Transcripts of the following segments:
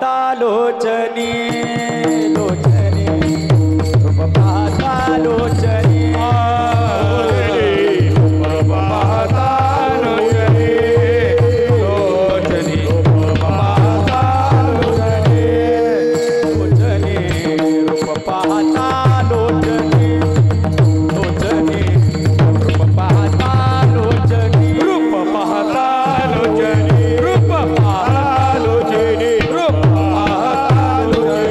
पाहता लोचनी लोचनी रूप पाहता लोचनी रूप पाहता लोचनी लोचनी रूप पाहता लोचनी लोचनी रूप पाहता लोचनी लोचनी रूप पाहता लोचनी रूप पाहता लोचनी रूप पाहता लोचनी रूप पाहता लोचनी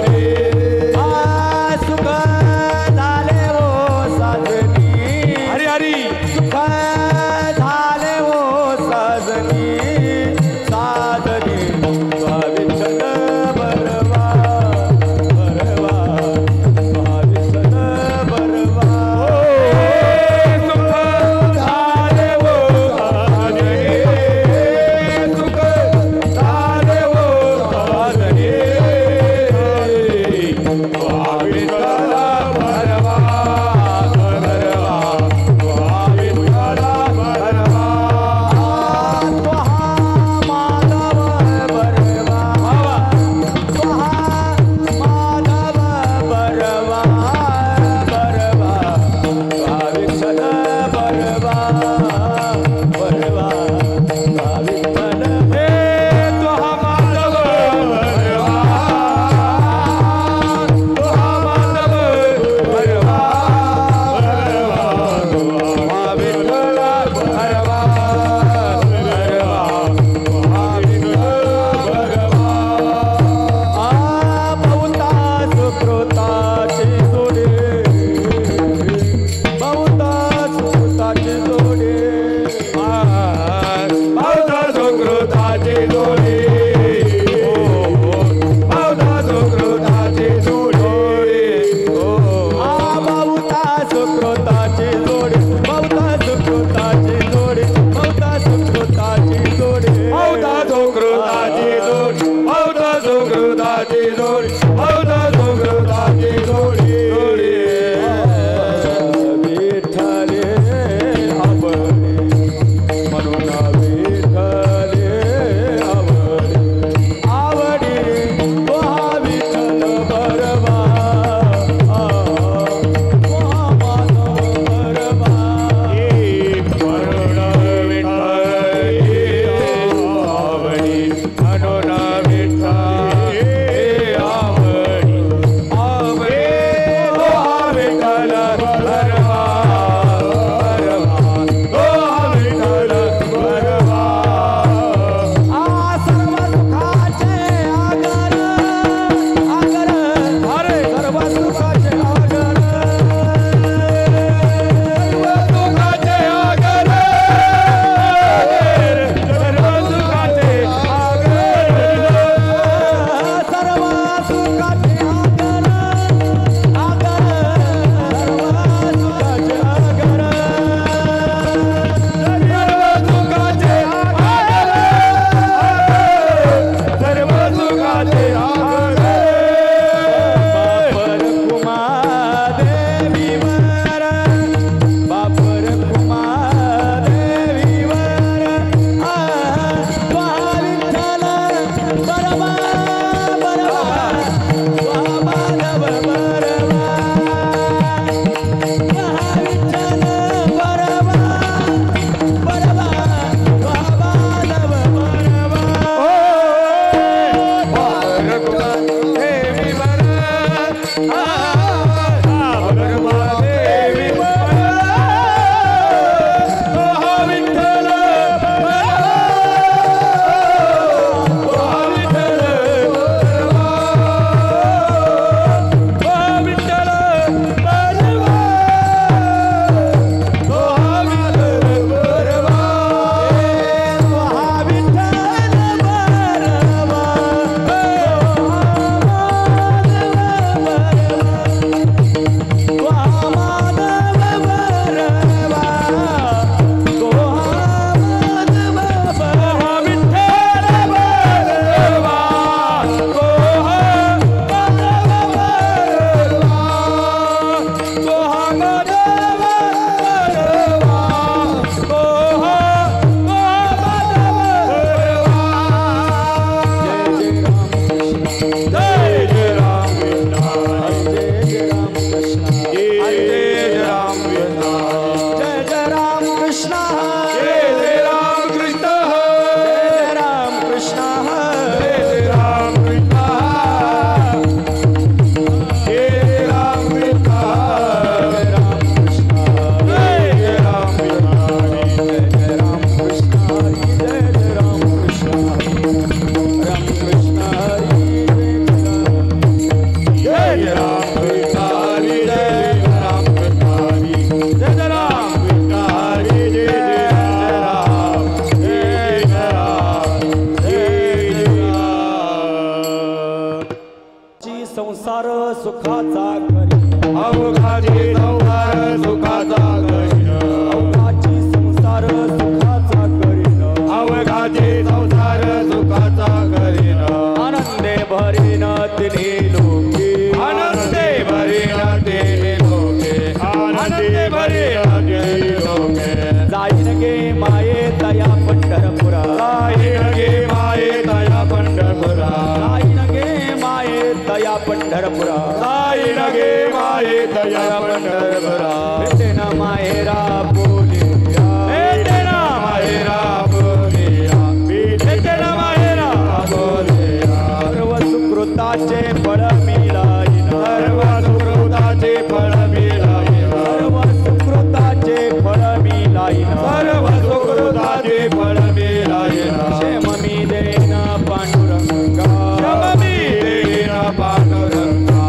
अवघाची संसार सुखाचा करीन अवघाची संसार सुखाचा करीन अवघाची संसार सुखाचा करीन आनंदे भरीन तिन्ही लोके आनंदे भरीन तिन्ही लोके आनंदे भरीन तिन्ही लोके जाईन गे माये तया पंढरपुरा जाईन गे माये तया पंढरपुरा जाईन गे माये तया पंढरपुरा जाईन गे माये तया पंढरपुरा भेटेन माहेरा बोलिया भेटेन माहेरा बोलिया भेटेन माहेरा बोलिया सर्व सुकृताचे फळ मिळाईन सर्व सुकृताचे फळ मिळाईन सर्व सुकृताचे फळ मिळाईन सर्व सुकृताचे फळ मिळाईन क्षेम मी देईन पांडुरंगा शम मी देईन पांडुरंगा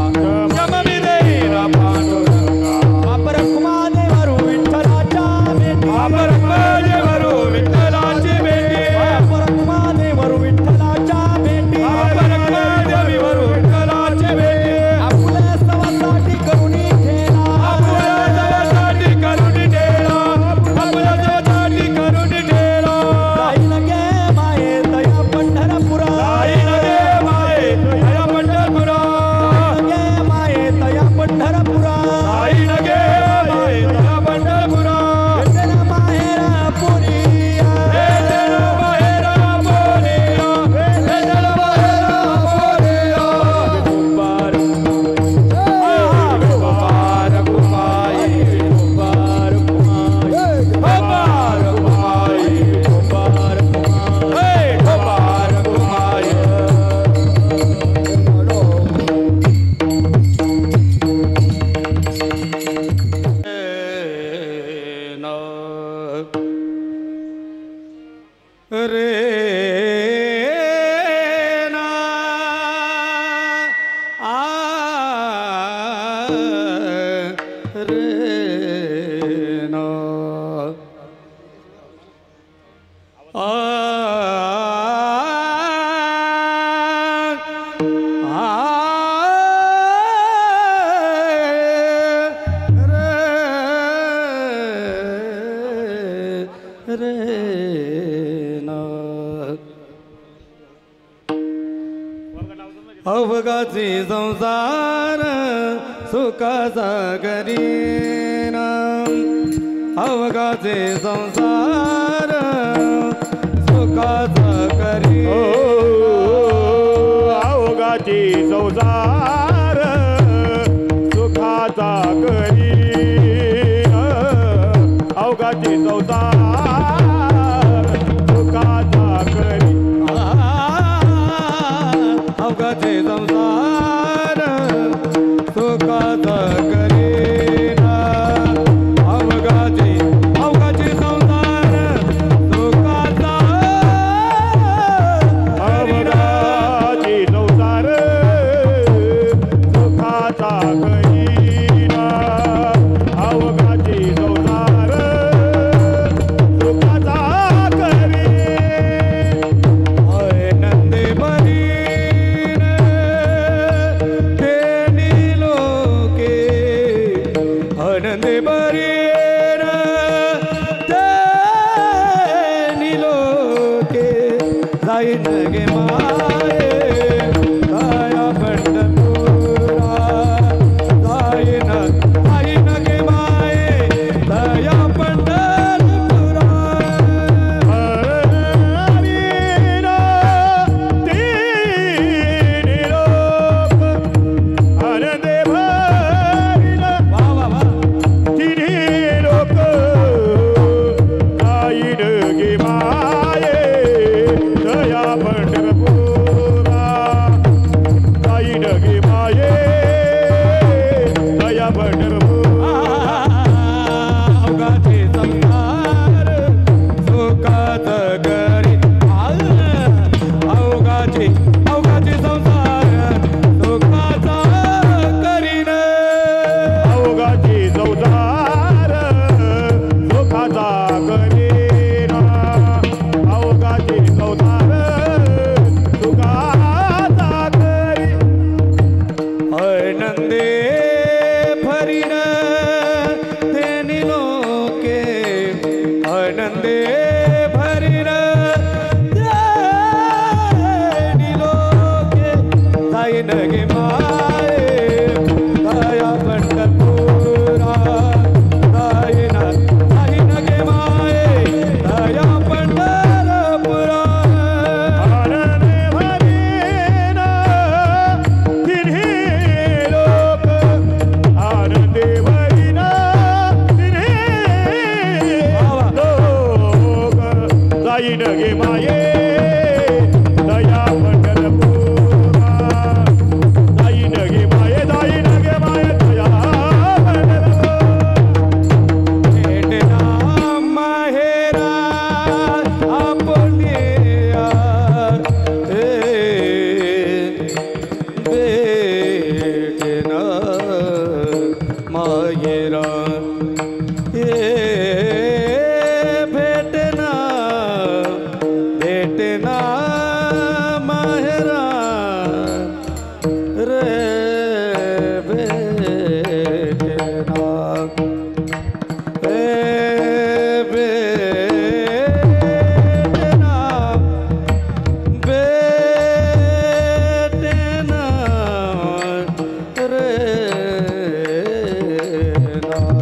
शम मी देईन पांडुरंगा बापर कुमादेवरू विठ्ठलाच्या भेटी बापर कुमादेवरू विठ्ठलाची भेटी बापर कुमादेवरू विठ्ठलाच्या भेटी बापर कुमादेवरू विठ्ठलाची भेटी आपल्या सवासाठी करुणी ठेला आपल्या जगासाठी करुणी ठेला आपल्या जगासाठी करुणी ठेला जाईन गे माये तया पंढरपुरा जाईन गे माये तया पंढरपुरा गे माये तया पंढरपुरा जाईन गे माये तया पंढरपुरा भेटेन माहेरा पुरिया भेटेन माहेरा बोलिया भेटेन माहेरा बोलिया कुंभार कुमार कुमाई कुंभार कुमार कुमार कुमाई कुंभार कुमार कुमार कुमाई रे ना आ रे ना आ रे ना अवघाची संसार सुखाचा करीना अवघाचे संसार सुखाचा करी अवघाची संसार सुखाचा करी अवघाची संसार सुखाचा करी अवघाचे संसार सुखाचा करीना अवघाचे संसार सुखाचा अवघाची संसार सुखाचा करीना अवघाची संसार सुखाचा करी नंदे बरीन तेनी लोके आनंदे बरीन तेनी लोके जाईन गे माये दया पंढरपुरा जाईन गे माये दया पंढरपुरा हरीना तिन्ही लोक आनंदे भरीन वा वा वा तिन्ही लोक जाईन गे माये दया पंढरपुरा जाईन गे माये दया पंढरपुरा अवघाचे संसार सुखात करी अवघाचे संसार सुखाचा करीन अवघाची संसार सुखाचा करीना अवघाची संसार सुखाचा करी नंदे फरी माहेरा ये भेटना भेटना माहेरा रे भेटना रे भेटना भेटना रे ना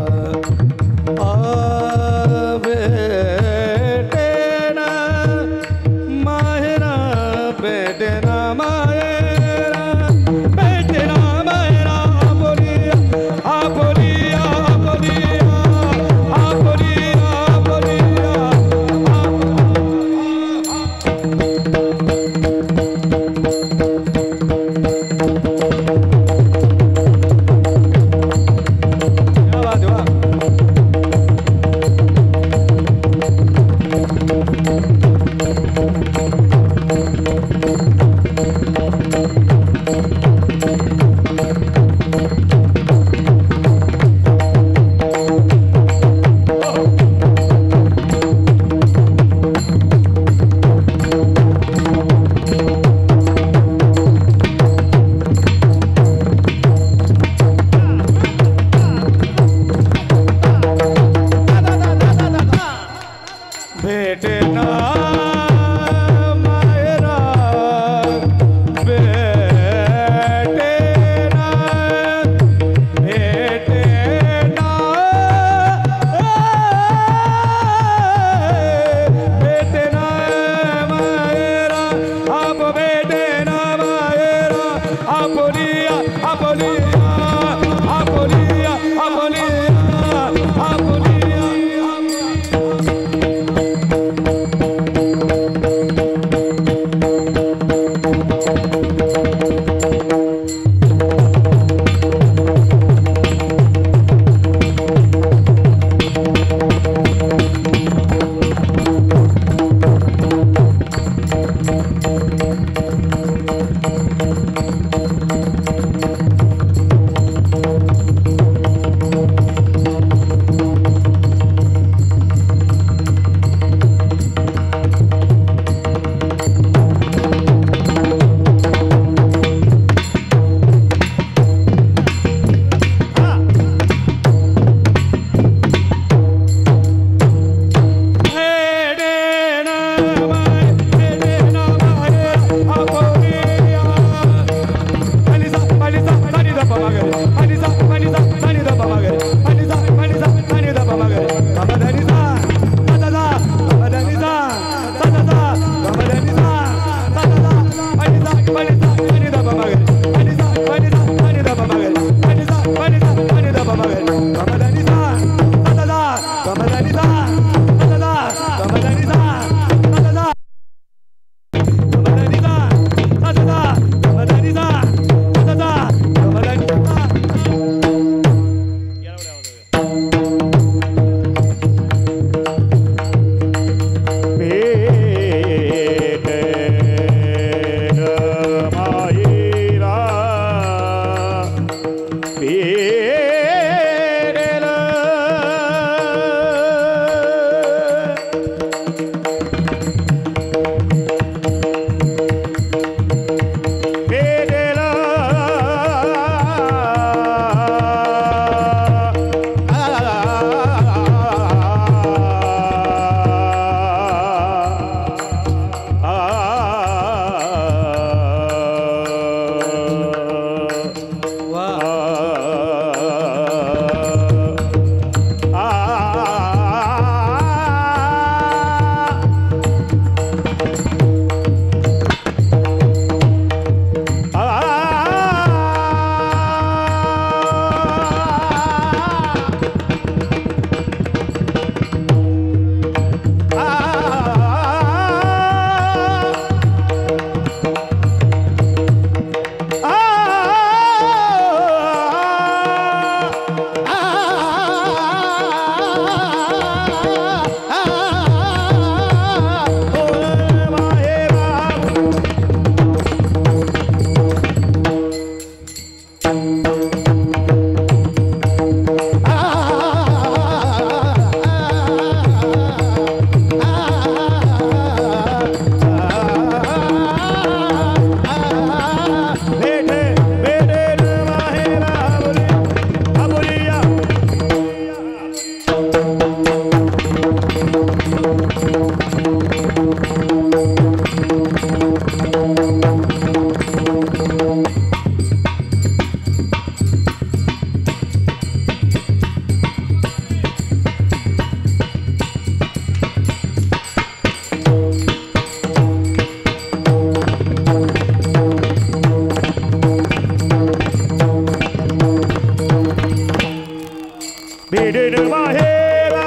भेटेन माहेरा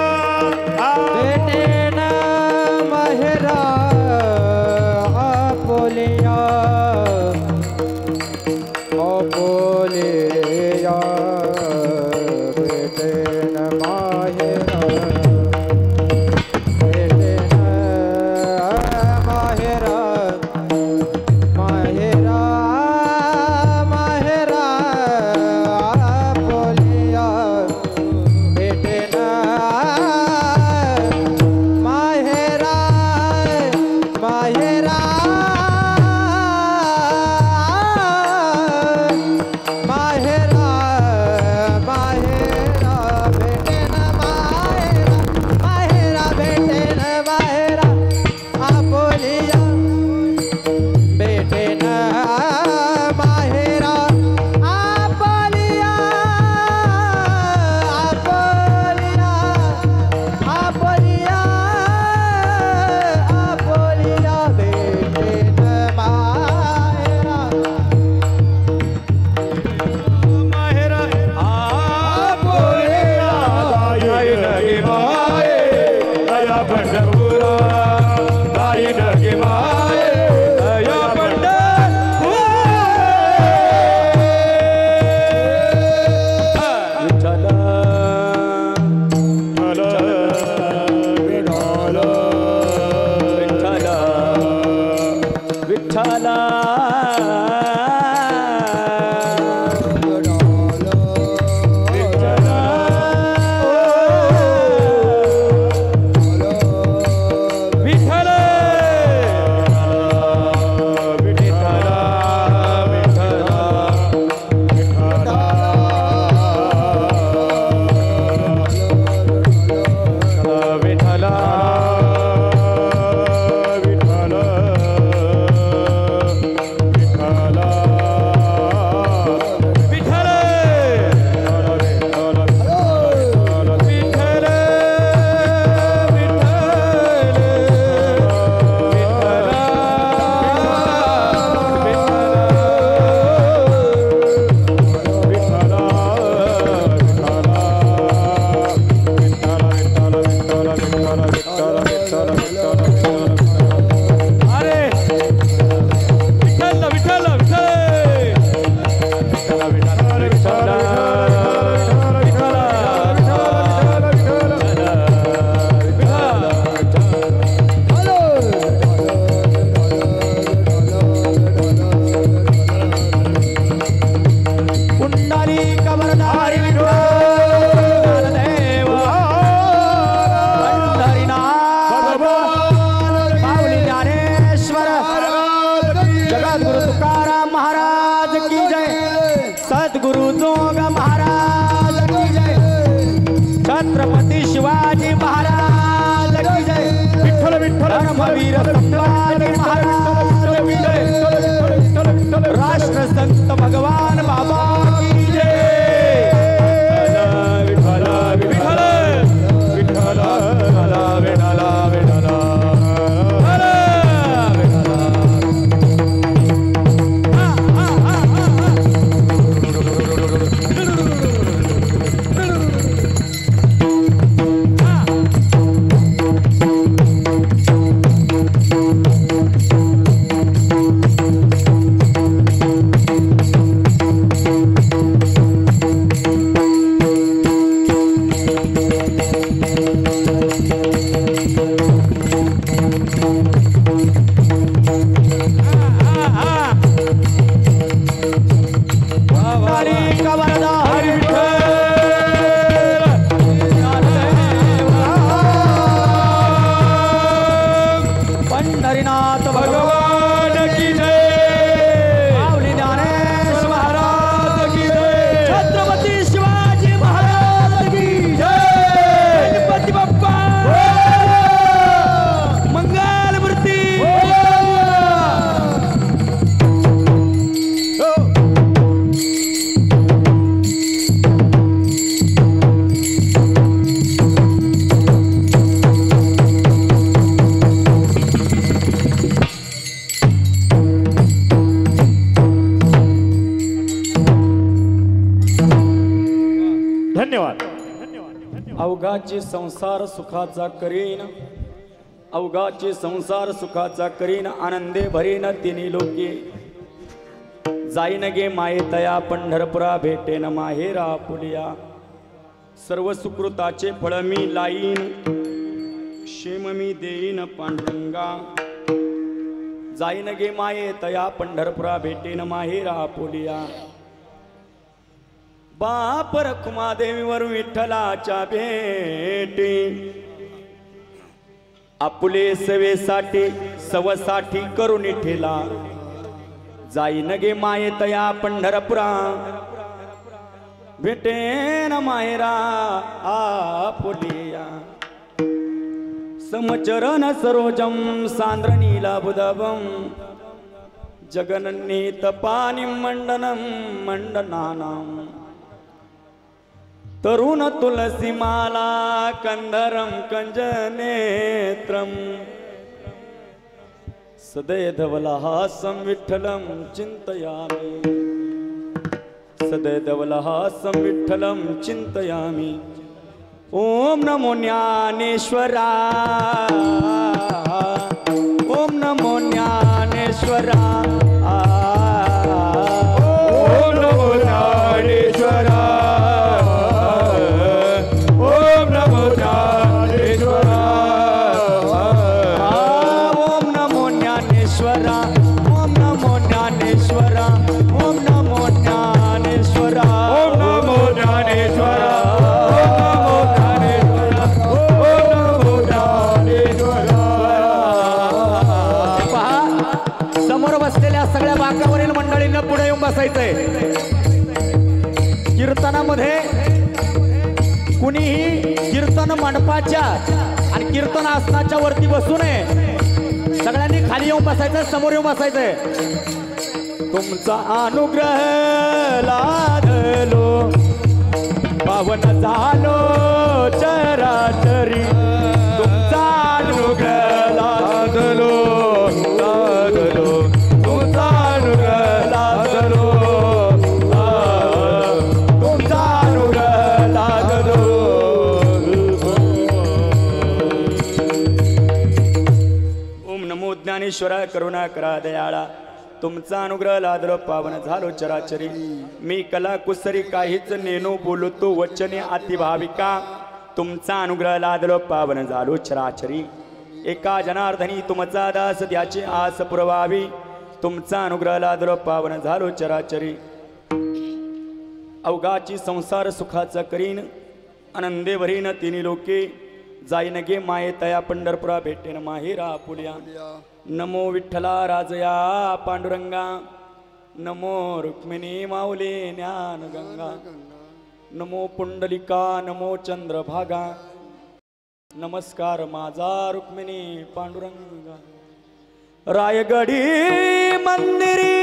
भेटेन माहेरा आपोलिया आपोलिया भेटेन माहेरा भेटेन माहेरा माहेरा माहेरा आपोलिया भेटेन माहेरा माहेरा माहेरा माहेरा भेटेन माहेरा माहेरा भेटेन माहेरा आपोलिया भेटेन माहेरा आपोलिया आपोलिया आपोलिया आपोलिया भेटेन माहेरा माहेरा आपोलिया दाई नगे माये दया पंढरपुरा दाई नगे माये दया विठ्ठला सद्गुरु जोग महाराज की जय छत्रपती शिवाजी महाराज की जय विठ्ठल विठ्ठल धर्मवीर संभाजी महाराज की जय राष्ट्र संत भगवान बाबा की जय विठ्ठल विठ्ठल विठ्ठल विठ्ठल विठ्ठल पंढरीनाथ भगवान की जय माऊली ज्ञानेश्वर महाराज की जय छत्रपती शिवाजी महाराज की जय गणपती बाप्पा मंगल मूर्ती धन्यवाद. अवघाची संसार सुखाचा करीन, अवघाची संसार सुखाचा करीन, आनंदे भरीन तिन्ही लोके. जाईन गे माये तया पंढरपुरा, भेटेन माहेरा पुलिया. सर्व सुकृताचे फळ मी लाईन, क्षेम मी देईन पांडुरंगा. जाईन गे माये तया पंढरपुरा, भेटेन माहेरा पुलिया. बाप रखुमादेवीवर विठ्ठलाच्या भेटी, आपुले सवेसाठी सवसाठी करून ठेला. जाईन गे माये तया पंढरपुरा, भेटेन माहेरा आपुलिया. समचरण सरोजम सांद्रनीला बुधवम, जगन्नीत पाणी मंडनम मंडनानाम. तरुण तुलसी माला कंधरम कंजनेत्रम, सदैधवलहासं विठ्ठलं चिन्तयामि. सदैधवलहासं विठ्ठलं चिन्तयामि. ओम नमो ज्ञानेश्वरा, ओम नमो ज्ञानेश्वरा, ओम नमो ज्ञानेश्वरा, ओम नमो ज्ञानेश्वरा, ओम नमो ज्ञानेश्वरा, ओम नमो ज्ञानेश्वरा, ओम नमो ज्ञानेश्वरा, ओम नमो ज्ञानेश्वरा, समोर बसलेल्या सगळ्या बाकावरील मंडळींना पुढे येऊन बसायचंय. कीर्तनामध्ये कुणीही कीर्तन मंडपाच्या आणि कीर्तन आसनाच्या वरती बसू नये. सगळ्यांनी खाली येऊन बसायचं, समोर येऊन बसायचंय. तुमचा अनुग्रह लादलो, पावन झालो चराचरी. तुमचा अनुग्रह लादलो, लादलो, तुमचा अनुग्रह लादलो, तुमचा अनुग्रह लादलो. ओम नमो ज्ञानेश्वरा, करुणा करा दयाळा. तुमचा अनुग्रह लादलो, पावन झालो चराचरी. मी कला कुसरी काहीच नेनो बोलतो, वचने अतिभाविका. तुमचा अनुग्रह लादलो, पावन झालो चराचरी. एका जनार्दनी तुमचा दास, त्याची आस पुरवावी. तुमचा अनुग्रह लादलो, पावन झालो चराचरी. अवघाची संसार सुखाचा करीन, आनंदे भरीन तिन्ही लोके. जाईन गे माये तया पंढरपुरा, भेटेन माहेरा पुलिया. नमो विठ्ठला राजया पांडुरंगा, नमो रुक्मिणी माऊली ज्ञान गंगा. नमो पुंडलिका, नमो चंद्रभागा. नमस्कार माझा रुक्मिणी पांडुरंगा. रायगडी मंदिरी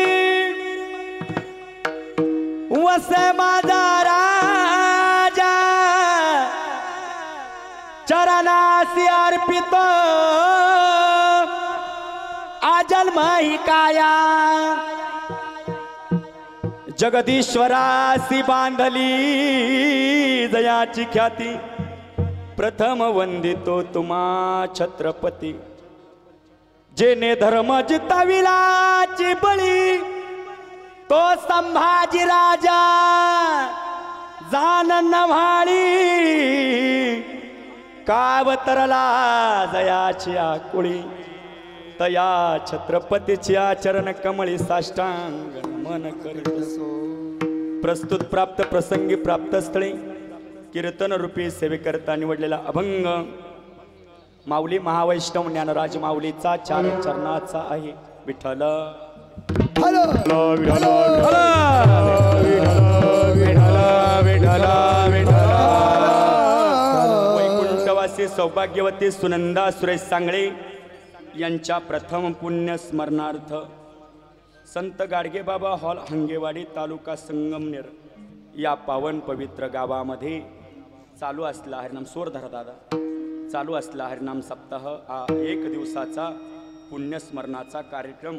वसे माझा राजा, चरणासी अर्पित आजल माही काया. जगदीश्वरासी बांधली जयाची ख्याती, प्रथम वंदितो तुम्हा छत्रपती. जेने धर्म जितविलाची बळी, तो संभाजी राजा जान नव्हाळी. कावतरला जयाची आकुळी, तया छत्रपतीची आचरण कमळी साष्टांग नमन करीत. प्रस्तुत प्राप्त प्रसंगी प्राप्त स्थळी कीर्तन रूपी सेवेकरता निवडलेला अभंग माऊली महावैष्णव ज्ञानराज माऊलीचा चार चरणाचा आहे. विठ्ठल वैकुंठवासी सौभाग्यवती सुनंदा सुरेश सांगळे यांच्या प्रथम पुण्य स्मरणार्थ संत गाडगे बाबा हॉल, हंगेवाडी, तालुका संगमनेर या पावन पवित्र गावामध्ये चालू असला हरिनाम सोर धरा दादा, चालू असला हरिनाम सप्ताह हा 1 दिवसाचा पुण्यस्मरणाचा कार्यक्रम.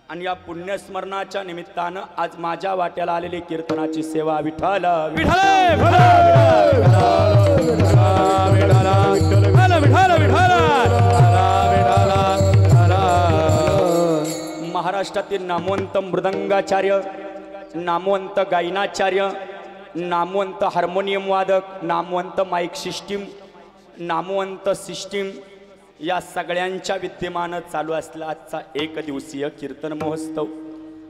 आणि या पुण्यस्मरणाच्या निमित्तानं आज माझ्या वाट्याला आलेली कीर्तनाची सेवा. विठ्ठल विठ्ठल महाराष्ट्रातील नामवंत मृदंगाचार्य, नामवंत गायनाचार्य, नामवंत हार्मोनियम वादक, नामवंत माईक सिस्टीम, नामवंत सिस्टीम या सगळ्यांच्या विद्यमानं चालू असला आजचा एक दिवसीय कीर्तन महोत्सव.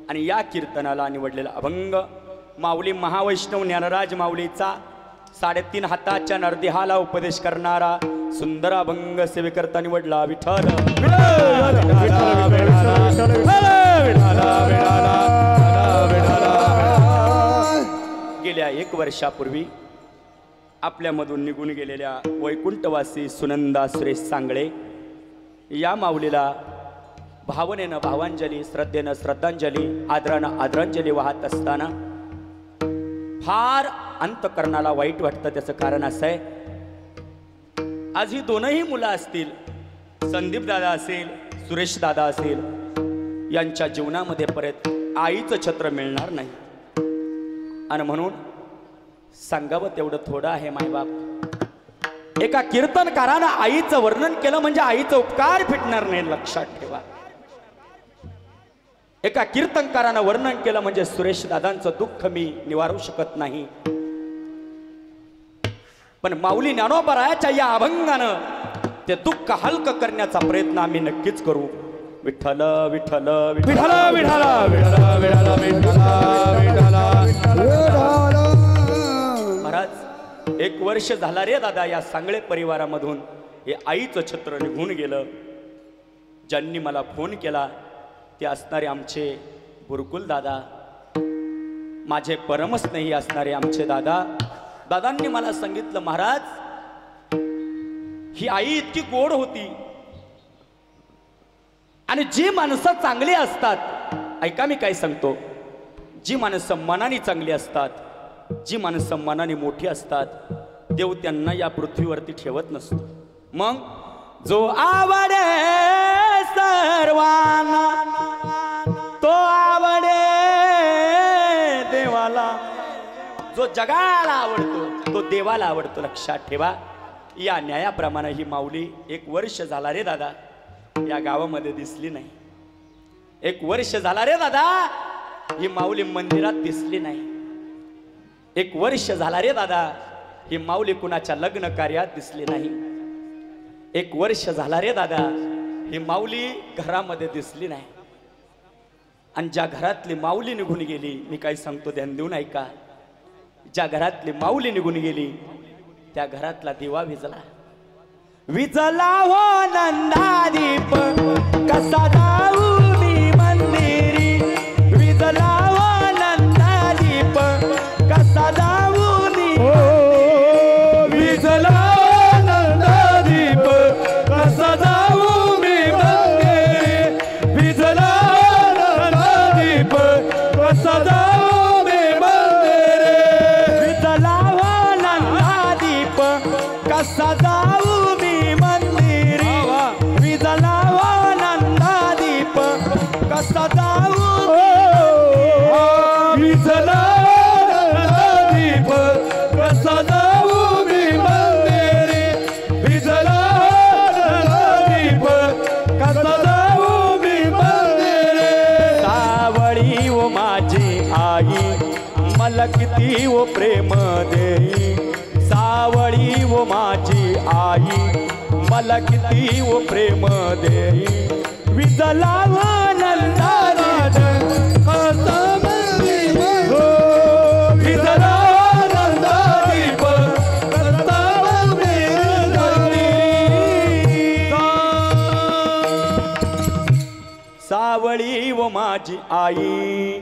आणि या कीर्तनाला निवडलेला अभंग माऊली महावैष्णव ज्ञानराज माऊलीचा 3.5 हाताच्या नरदेहाला उपदेश करणारा सुंदर अभंग सेवेकरता निवडला विठ्ठल. गेल्या 1 वर्षापूर्वी आपल्यामधून निघून गेलेल्या वैकुंठवासी सुनंदा सुरेश सांगळे या माऊलीला भावनेनं भावांजली, श्रद्धेनं श्रद्धांजली, आदरानं आदरांजली वाहत असताना फार अंतकरणाला वाईट वाटतं. त्याचं कारण असं आहे, आज ही दोनही मुलं असतील, संदीप दादा असेल, सुरेश दादा असेल, यांच्या जीवनामध्ये परत आईचं छत्र मिळणार नाही. आणि म्हणून सांगावं तेवढं थोडं आहे मायबाप. एका कीर्तनकारानं आईचं वर्णन केलं म्हणजे आईचं उपकार फिटणार नाही, लक्षात ठेवा. एका कीर्तनकारानं वर्णन केलं म्हणजे सुरेश दादांचं दुःख मी निवारू शकत नाही. पण माऊली ज्ञानोबरायाच्या या अभंगानं ते दुःख हलकं करण्याचा प्रयत्न आम्ही नक्कीच करू. विठ्ठल विठ्ठल विठ्ठल विठ्ठल विठ्ठल विठ्ठल. महाराज 1 वर्ष झाला रे दादा या सांगळे परिवारामधून हे आईचं छत्र निघून गेलं. ज्यांनी मला फोन केला ते असणारे आमचे बुरकुल दादा, माझे परमस्नेही असणारे आमचे दादा. दादांनी मला सांगितलं, महाराज ही आई इतकी गोड होती. आणि जी माणसं चांगली असतात, ऐका मी काय सांगतो, जी माणसं मनाने चांगली असतात, जी माणसं मनाने मोठी असतात, देव त्यांना या पृथ्वीवरती ठेवत नसतो. मग जो आवडे सर्वांना तो आवडे देवाला, जो जगाला आवडतो तो देवाला आवडतो. लक्षात ठेवा. या न्यायाप्रमाणे ही माऊली 1 वर्ष झाला रे दादा या गावामध्ये दिसली नाही. 1 वर्ष झाला रे दादा ही माऊली मंदिरात दिसली नाही. 1 वर्ष झाला रे दादा ही माऊली कुणाच्या लग्न कार्यात दिसली नाही. 1 वर्ष झाला रे दादा ही माऊली घरामध्ये दिसली नाही. आणि ज्या घरातली माऊली निघून गेली, मी काय सांगतो ध्यान देऊन ऐका, ज्या घरातली माऊली निघून गेली त्या घरातला दिवा विजला. विजला हो नंदादीप कसा जाऊ मी मंदिरी, विजला हो नंदादीप कसा जाऊ मी, विजला नंदादीप कसा जाऊ मी मंदिरी, विजला नंदादीप कसा जाऊ मी मंदिरी, विजला हो नंदादीप कसा जाऊ मी मंदिरी, विजला हो नंदादीप कसा जाऊ, विजला नंदादीप कसा जाऊ मी मंदिरी, विजला नंदादीप कसा जाऊ मी मंदिरी. सावळी ओ माझी आई मला किती ओ प्रेम देई, सावळी ओ माझी आई मला किती ओ प्रेम देई, विजला व नंदादीप कसा हो, विजला नंदादीप कसा मी मंदिरी. सावळी व माझी आई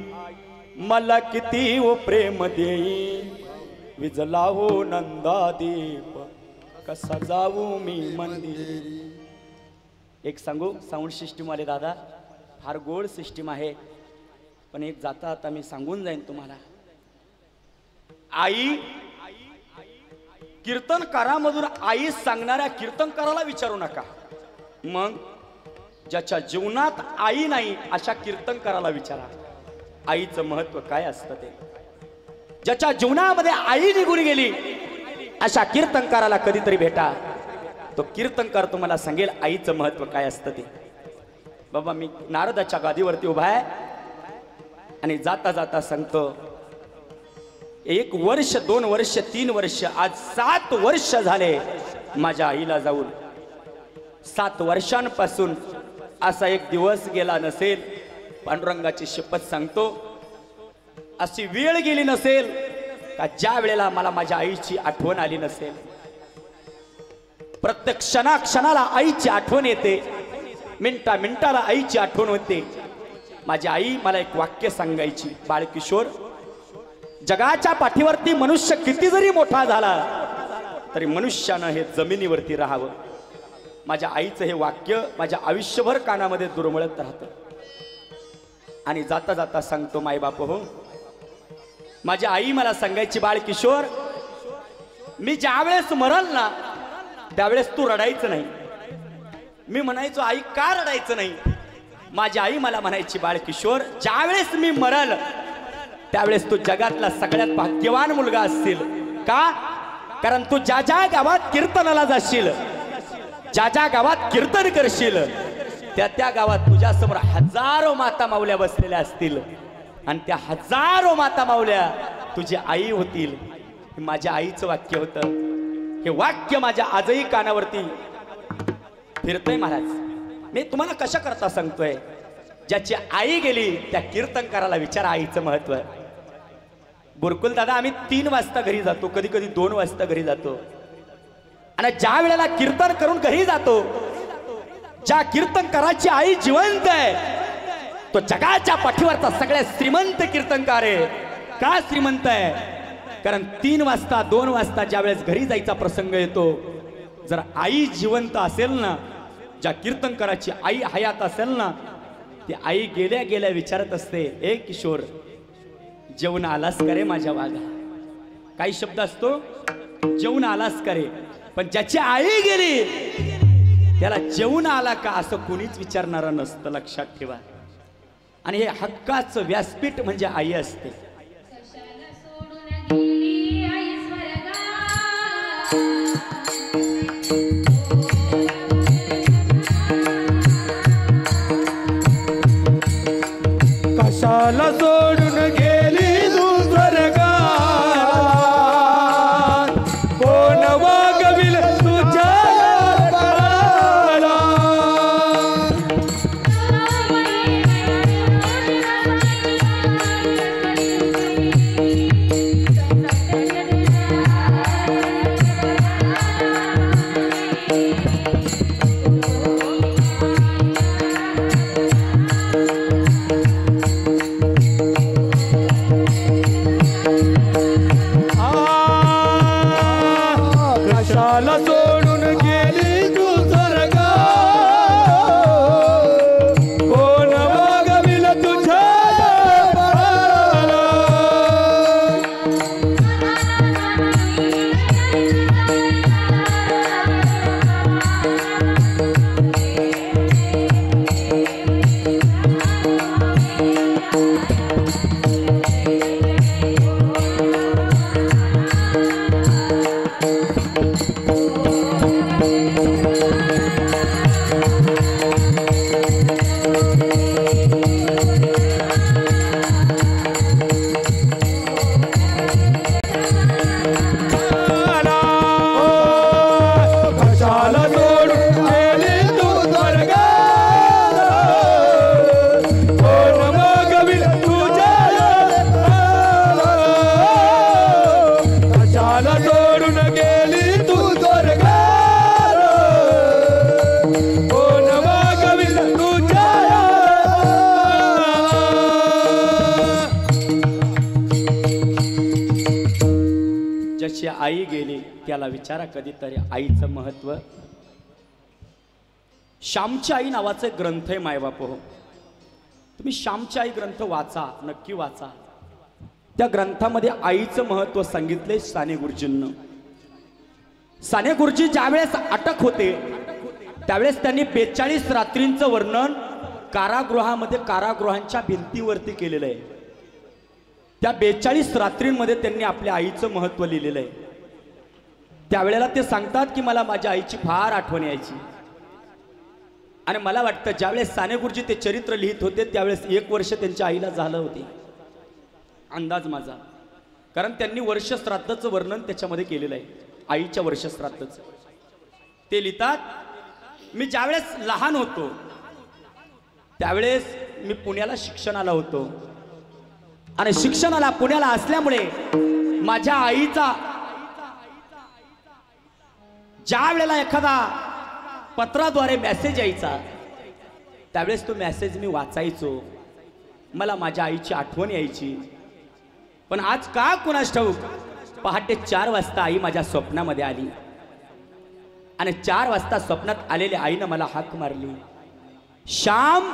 मला किती व प्रेम देई, विजला हो नंदादीप कसा जाऊ मी मंदिरी. एक सांगू, साऊंड सिस्टीम वाले दादा फार गोड सिस्टीम आहे, पण एक जाता आता मी सांगून जाईन तुम्हाला. आई कीर्तनकारामधून आई सांगणाऱ्या कीर्तनकाराला विचारू नका. मग ज्याच्या जीवनात आई नाही अशा कीर्तनकाराला विचारा आईचं महत्व काय असतं ते. ज्याच्या जीवनामध्ये आई निघून गेली अशा कीर्तनकाराला कधीतरी भेटा, तो कीर्तनकार तुम्हाला सांगेल आईचं महत्व काय असतं ते. बाबा मी नारदाच्या गादीवरती उभा आहे आणि जाता जाता सांगतो 1 वर्ष 2 वर्ष 3 वर्ष आज 7 वर्ष झाले माझ्या आईला जाऊन. 7 वर्षांपासून असा एक दिवस गेला नसेल, पांडुरंगाची शपथ सांगतो अशी वेळ गेली नसेल का ज्या वेळेला मला माझ्या आईची आठवण आली नसेल. प्रत्येक क्षणाला आईची आठवण येते, मिनिटा मिनिटाला आईची आठवण होते. माझी आई मला एक वाक्य सांगायची, बाळकिशोर जगाच्या पाठीवरती मनुष्य किती जरी मोठा झाला तरी मनुष्यानं हे जमिनीवरती राहावं. माझ्या आईचं हे वाक्य माझ्या आयुष्यभर कानामध्ये दुर्मळत राहतं. आणि जाता जाता सांगतो माय बाप हो, माझी आई मला सांगायची बाळकिशोर मी ज्यावेळेस मरल ना त्यावेळेस तू रडायचं नाही. मी म्हणायचो आई का रडायचं नाही. माझी आई मला म्हणायची बाळकिशोर ज्यावेळेस मी मरल त्यावेळेस तू जगातला सगळ्यात भाग्यवान मुलगा असशील. का? कारण तू ज्या ज्या गावात कीर्तनाला जाशील, ज्या ज्या गावात कीर्तन करशील त्या त्या गावात तुझ्या समोर हजारो माता माऊल्या बसलेल्या असतील आणि त्या हजारो माता माऊल्या तुझी आई होतील. माझ्या आईचं वाक्य होतं. हे वाक्य माझ्या आजही कानावरती फिरतोय महाराज. मी तुम्हाला कशा करता सांगतोय, ज्याची आई गेली त्या कीर्तनकाराला विचारा आईचं महत्व. बुरकुल दादा आम्ही 3 वाजता घरी जातो, कधी कधी 2 वाजता घरी जातो. आणि ज्या वेळेला कीर्तन करून घरी जातो, ज्या कीर्तनकाराची आई जिवंत आहे तो जगाच्या पाठीवरचा सगळ्यात श्रीमंत कीर्तनकार आहे. का श्रीमंत आहे? कारण 3 वाजता 2 वाजता ज्या वेळेस घरी जायचा प्रसंग येतो, जर आई जिवंत असेल ना, ज्या कीर्तनकाराची आई हयात असेल ना, ती आई गेल्या गेल्या विचारत असते, ए किशोर जेवण आलास करे माझ्या वाघा. काही शब्द असतो जेवण आलास करे, पण ज्याची आई गेली त्याला जेवण आला का असं कोणीच विचारणारा नसतं. लक्षात ठेवा. आणि हे हक्काचं व्यासपीठ म्हणजे आई असते. कशाला सोडून गेली तू स्वर्गात, कोण वागविल तुझ्या बाळाला. कशाला सोडून गेली तू स्वर्गात, कोण वागविल तुझ्या बाळाला. कशाला सोडून गेली तू स्वर्गात, कोण वागविल तुझ्या बाळाला. कशाला सोडून गेली तू स्वर्गात, कोण वागविल तुझ्या ज्याची आई गेली त्याला विचारा कधीतरी आईचं महत्व. श्यामची आई नावाचा एक ग्रंथ आहे मायबाप हो, तुम्ही श्यामची आई ग्रंथ वाचा, नक्की वाचा. त्या ग्रंथामध्ये आईचं महत्व सांगितले साने गुरुजींना. साने गुरुजी ज्यावेळेस अटक होते त्यावेळेस त्यांनी 42 रात्रींचं वर्णन कारागृहामध्ये कारागृहांच्या भिंतीवरती केलेलं आहे. त्या 42 रात्रींमध्ये त्यांनी आपल्या आईचं महत्व लिहिलेलं आहे. त्यावेळेला ते सांगतात की मला माझ्या आईची फार आठवण यायची. आणि मला वाटतं ज्यावेळेस साने गुरुजी ते चरित्र लिहित होते त्यावेळेस 1 वर्ष त्यांच्या आईला झालं होते, अंदाज माझा, कारण त्यांनी वर्षश्राद्धाचं वर्णन त्याच्यामध्ये केलेलं आहे, आईच्या वर्षश्राद्धाचं. ते लिहितात, मी ज्यावेळेस लहान होतो त्यावेळेस मी पुण्याला शिक्षणाला होतो आणि शिक्षणाला पुण्याला असल्यामुळे माझ्या आईचा ज्या वेळेला एखादा पत्राद्वारे मेसेज यायचा त्यावेळेस तो मेसेज मी वाचायचो, मला माझ्या आईची आठवण यायची. पण आज का कुणास ठाऊक पहाटे 4 वाजता आई माझ्या स्वप्नामध्ये आली आणि 4 वाजता स्वप्नात आलेल्या आईनं मला हाक मारली, श्याम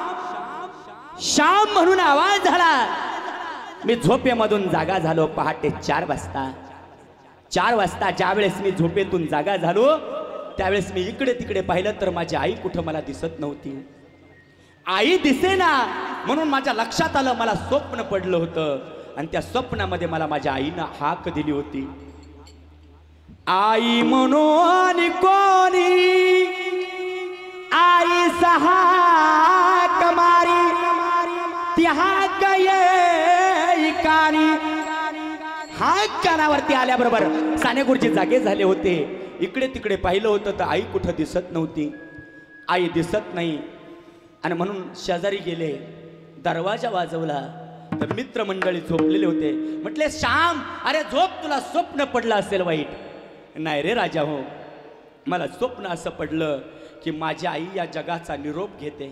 श्याम म्हणून आवाज झाला. मी झोपेमधून जागा झालो पहाटे 4 वाजता. 4 वाजता ज्या वेळेस मी झोपेतून जागा झालो त्यावेळेस मी इकडे तिकडे पाहिलं तर माझी आई कुठं मला दिसत नव्हती. आई दिसेना म्हणून माझ्या लक्षात आलं मला स्वप्न पडलं होतं आणि त्या स्वप्नामध्ये मला माझ्या आईनं हाक दिली होती, आई म्हणून कोणी आई सहा कमारी त्या कानी. हाक कानावरती आल्याबरोबर साने गुरुजी जागे झाले होते. इकडे तिकडे पाहिलं होतं तर आई कुठं दिसत नव्हती, आई दिसत नाही आणि म्हणून शेजारी गेले, दरवाजा वाजवला तर मित्रमंडळी झोपलेले होते. म्हटले, श्याम अरे झोप, तुला स्वप्न पडलं असेल वाईट. नाही रे राजा हो, मला स्वप्न असं पडलं की माझी आई या जगाचा निरोप घेते.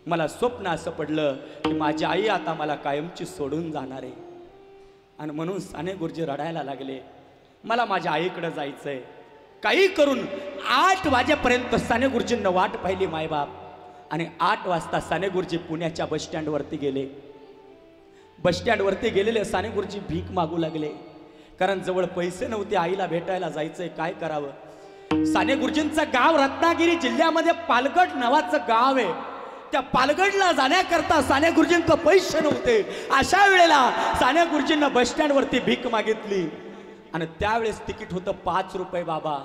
मला स्वप्न असं पडलं की माझी आई आता मला कायमची सोडून जाणार आहे. आणि म्हणून साने गुरुजी रडायला लागले, मला माझ्या आईकडे जायचंय. काही करून 8 वाजेपर्यंत साने गुरुजींना वाट पाहिली मायबाप आणि 8 वाजता साने गुरुजी पुण्याच्या बसस्टँडवरती गेले. बसस्टँडवरती गेलेले साने गुरुजी भीक मागू लागले, कारण जवळ पैसे नव्हते, आईला भेटायला जायचंय, काय करावं. साने गुरुजींचं गाव रत्नागिरी जिल्ह्यामध्ये पालगड नावाचं गाव आहे. त्या पालगडला जाण्याकरता साने गुरुजींकडे पैसे नव्हते. अशा वेळेला साने गुरुजींना बस स्टँडवरती भीक मागितली आणि त्यावेळेस तिकीट होतं 5 रुपये. बाबा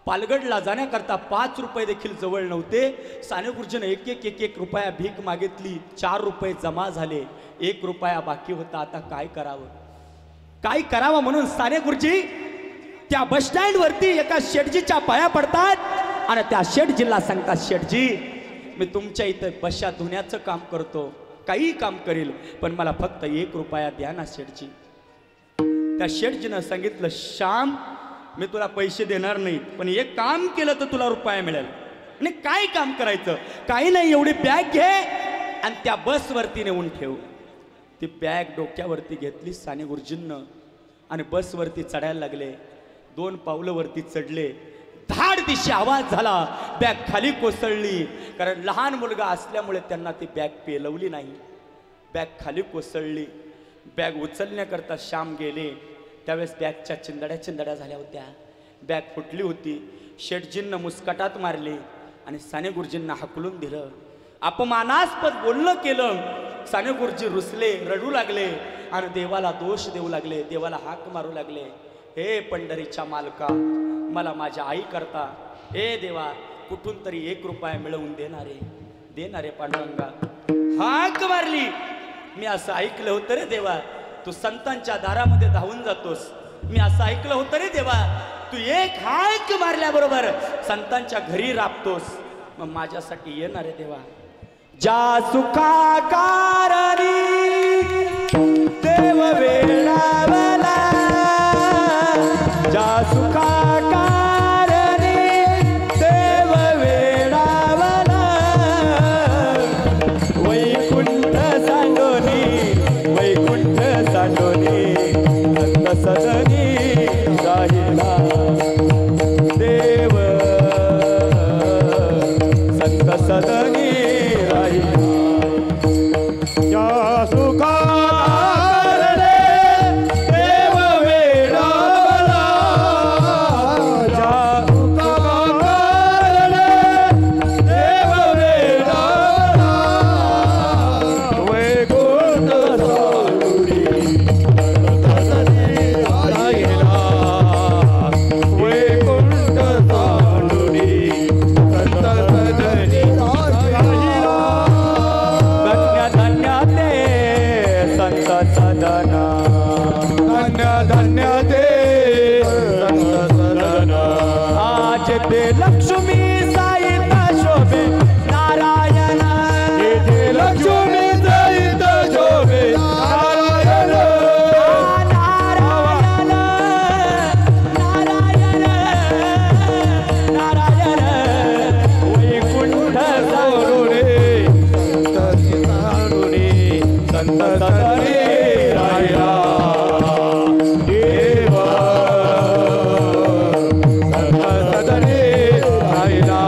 पालगडला जाण्याकरता 5 रुपये देखील जवळ नव्हते. साने गुरुजींना एक रुपया भीक मागितली. 4 रुपये जमा झाले, 1 रुपया बाकी होता. आता काय करावं, काय करावं म्हणून साने गुरुजी त्या बस स्टँडवरती एका शेठजीच्या पाया पडतात आणि त्या शेठजीला सांगतात, शेठजी मी तुमच्या इथं बशा धुण्याचं काम करतो, काही काम करेल, पण मला फक्त 1 रुपया द्या ना शेठजी. त्या शेठजीनं सांगितलं, श्याम मी तुला पैसे देणार नाही, पण एक काम केलं तर तुला रुपया मिळेल. आणि काय काम करायचं, काही नाही, एवढी बॅग घे आणि त्या बसवरती नेऊन ठेव. ती बॅग डोक्यावरती घेतली साने गुरुजींनं आणि बसवरती चढायला लागले. 2 पावलं वरती चढले, धाड दिशी आवाज झाला, बॅग खाली कोसळली. कारण लहान मुलगा असल्यामुळे त्यांना ती बॅग पेलवली नाही. बॅग खाली कोसळली. बॅग उचलण्याकरता श्याम गेले, त्यावेळेस बॅगच्या चिंदड्या झाल्या होत्या. बॅग फुटली होती. शेठजींना मुस्कटात मारले आणि साने गुरुजींना हाकलून दिलं. अपमानास्पद बोलणं केलं. साने गुरुजी रुसले, रडू लागले आणि देवाला दोष देऊ लागले, देवाला हाक मारू लागले, हे पंढरीच्या मालका मला माझ्या आई करता हे देवा कुठून तरी 1 रुपया मिळवून देणारे पांडुरंगा. हाक मारली. मी असं ऐकलं होतं रे देवा, तू संतांच्या दारामध्ये धावून जातोस. मी असं ऐकलं होतं रे देवा, तू एक हाक मारल्याबरोबर संतांच्या घरी राबतोस. मग माझ्यासाठी येणार रे देवा. ज्या सुखा कारणी देव वेळावला, ज्या सुखा सदनी राहिला देव, संत सदनी राहिला. माते लक्ष्मी साईता शोभे नारायण येथे लक्ष्मी सहित शोभे नारायण नारायण नारायण नारायण वैकुंठ रे संत सदरी राहिला देव संत सदरी राहिला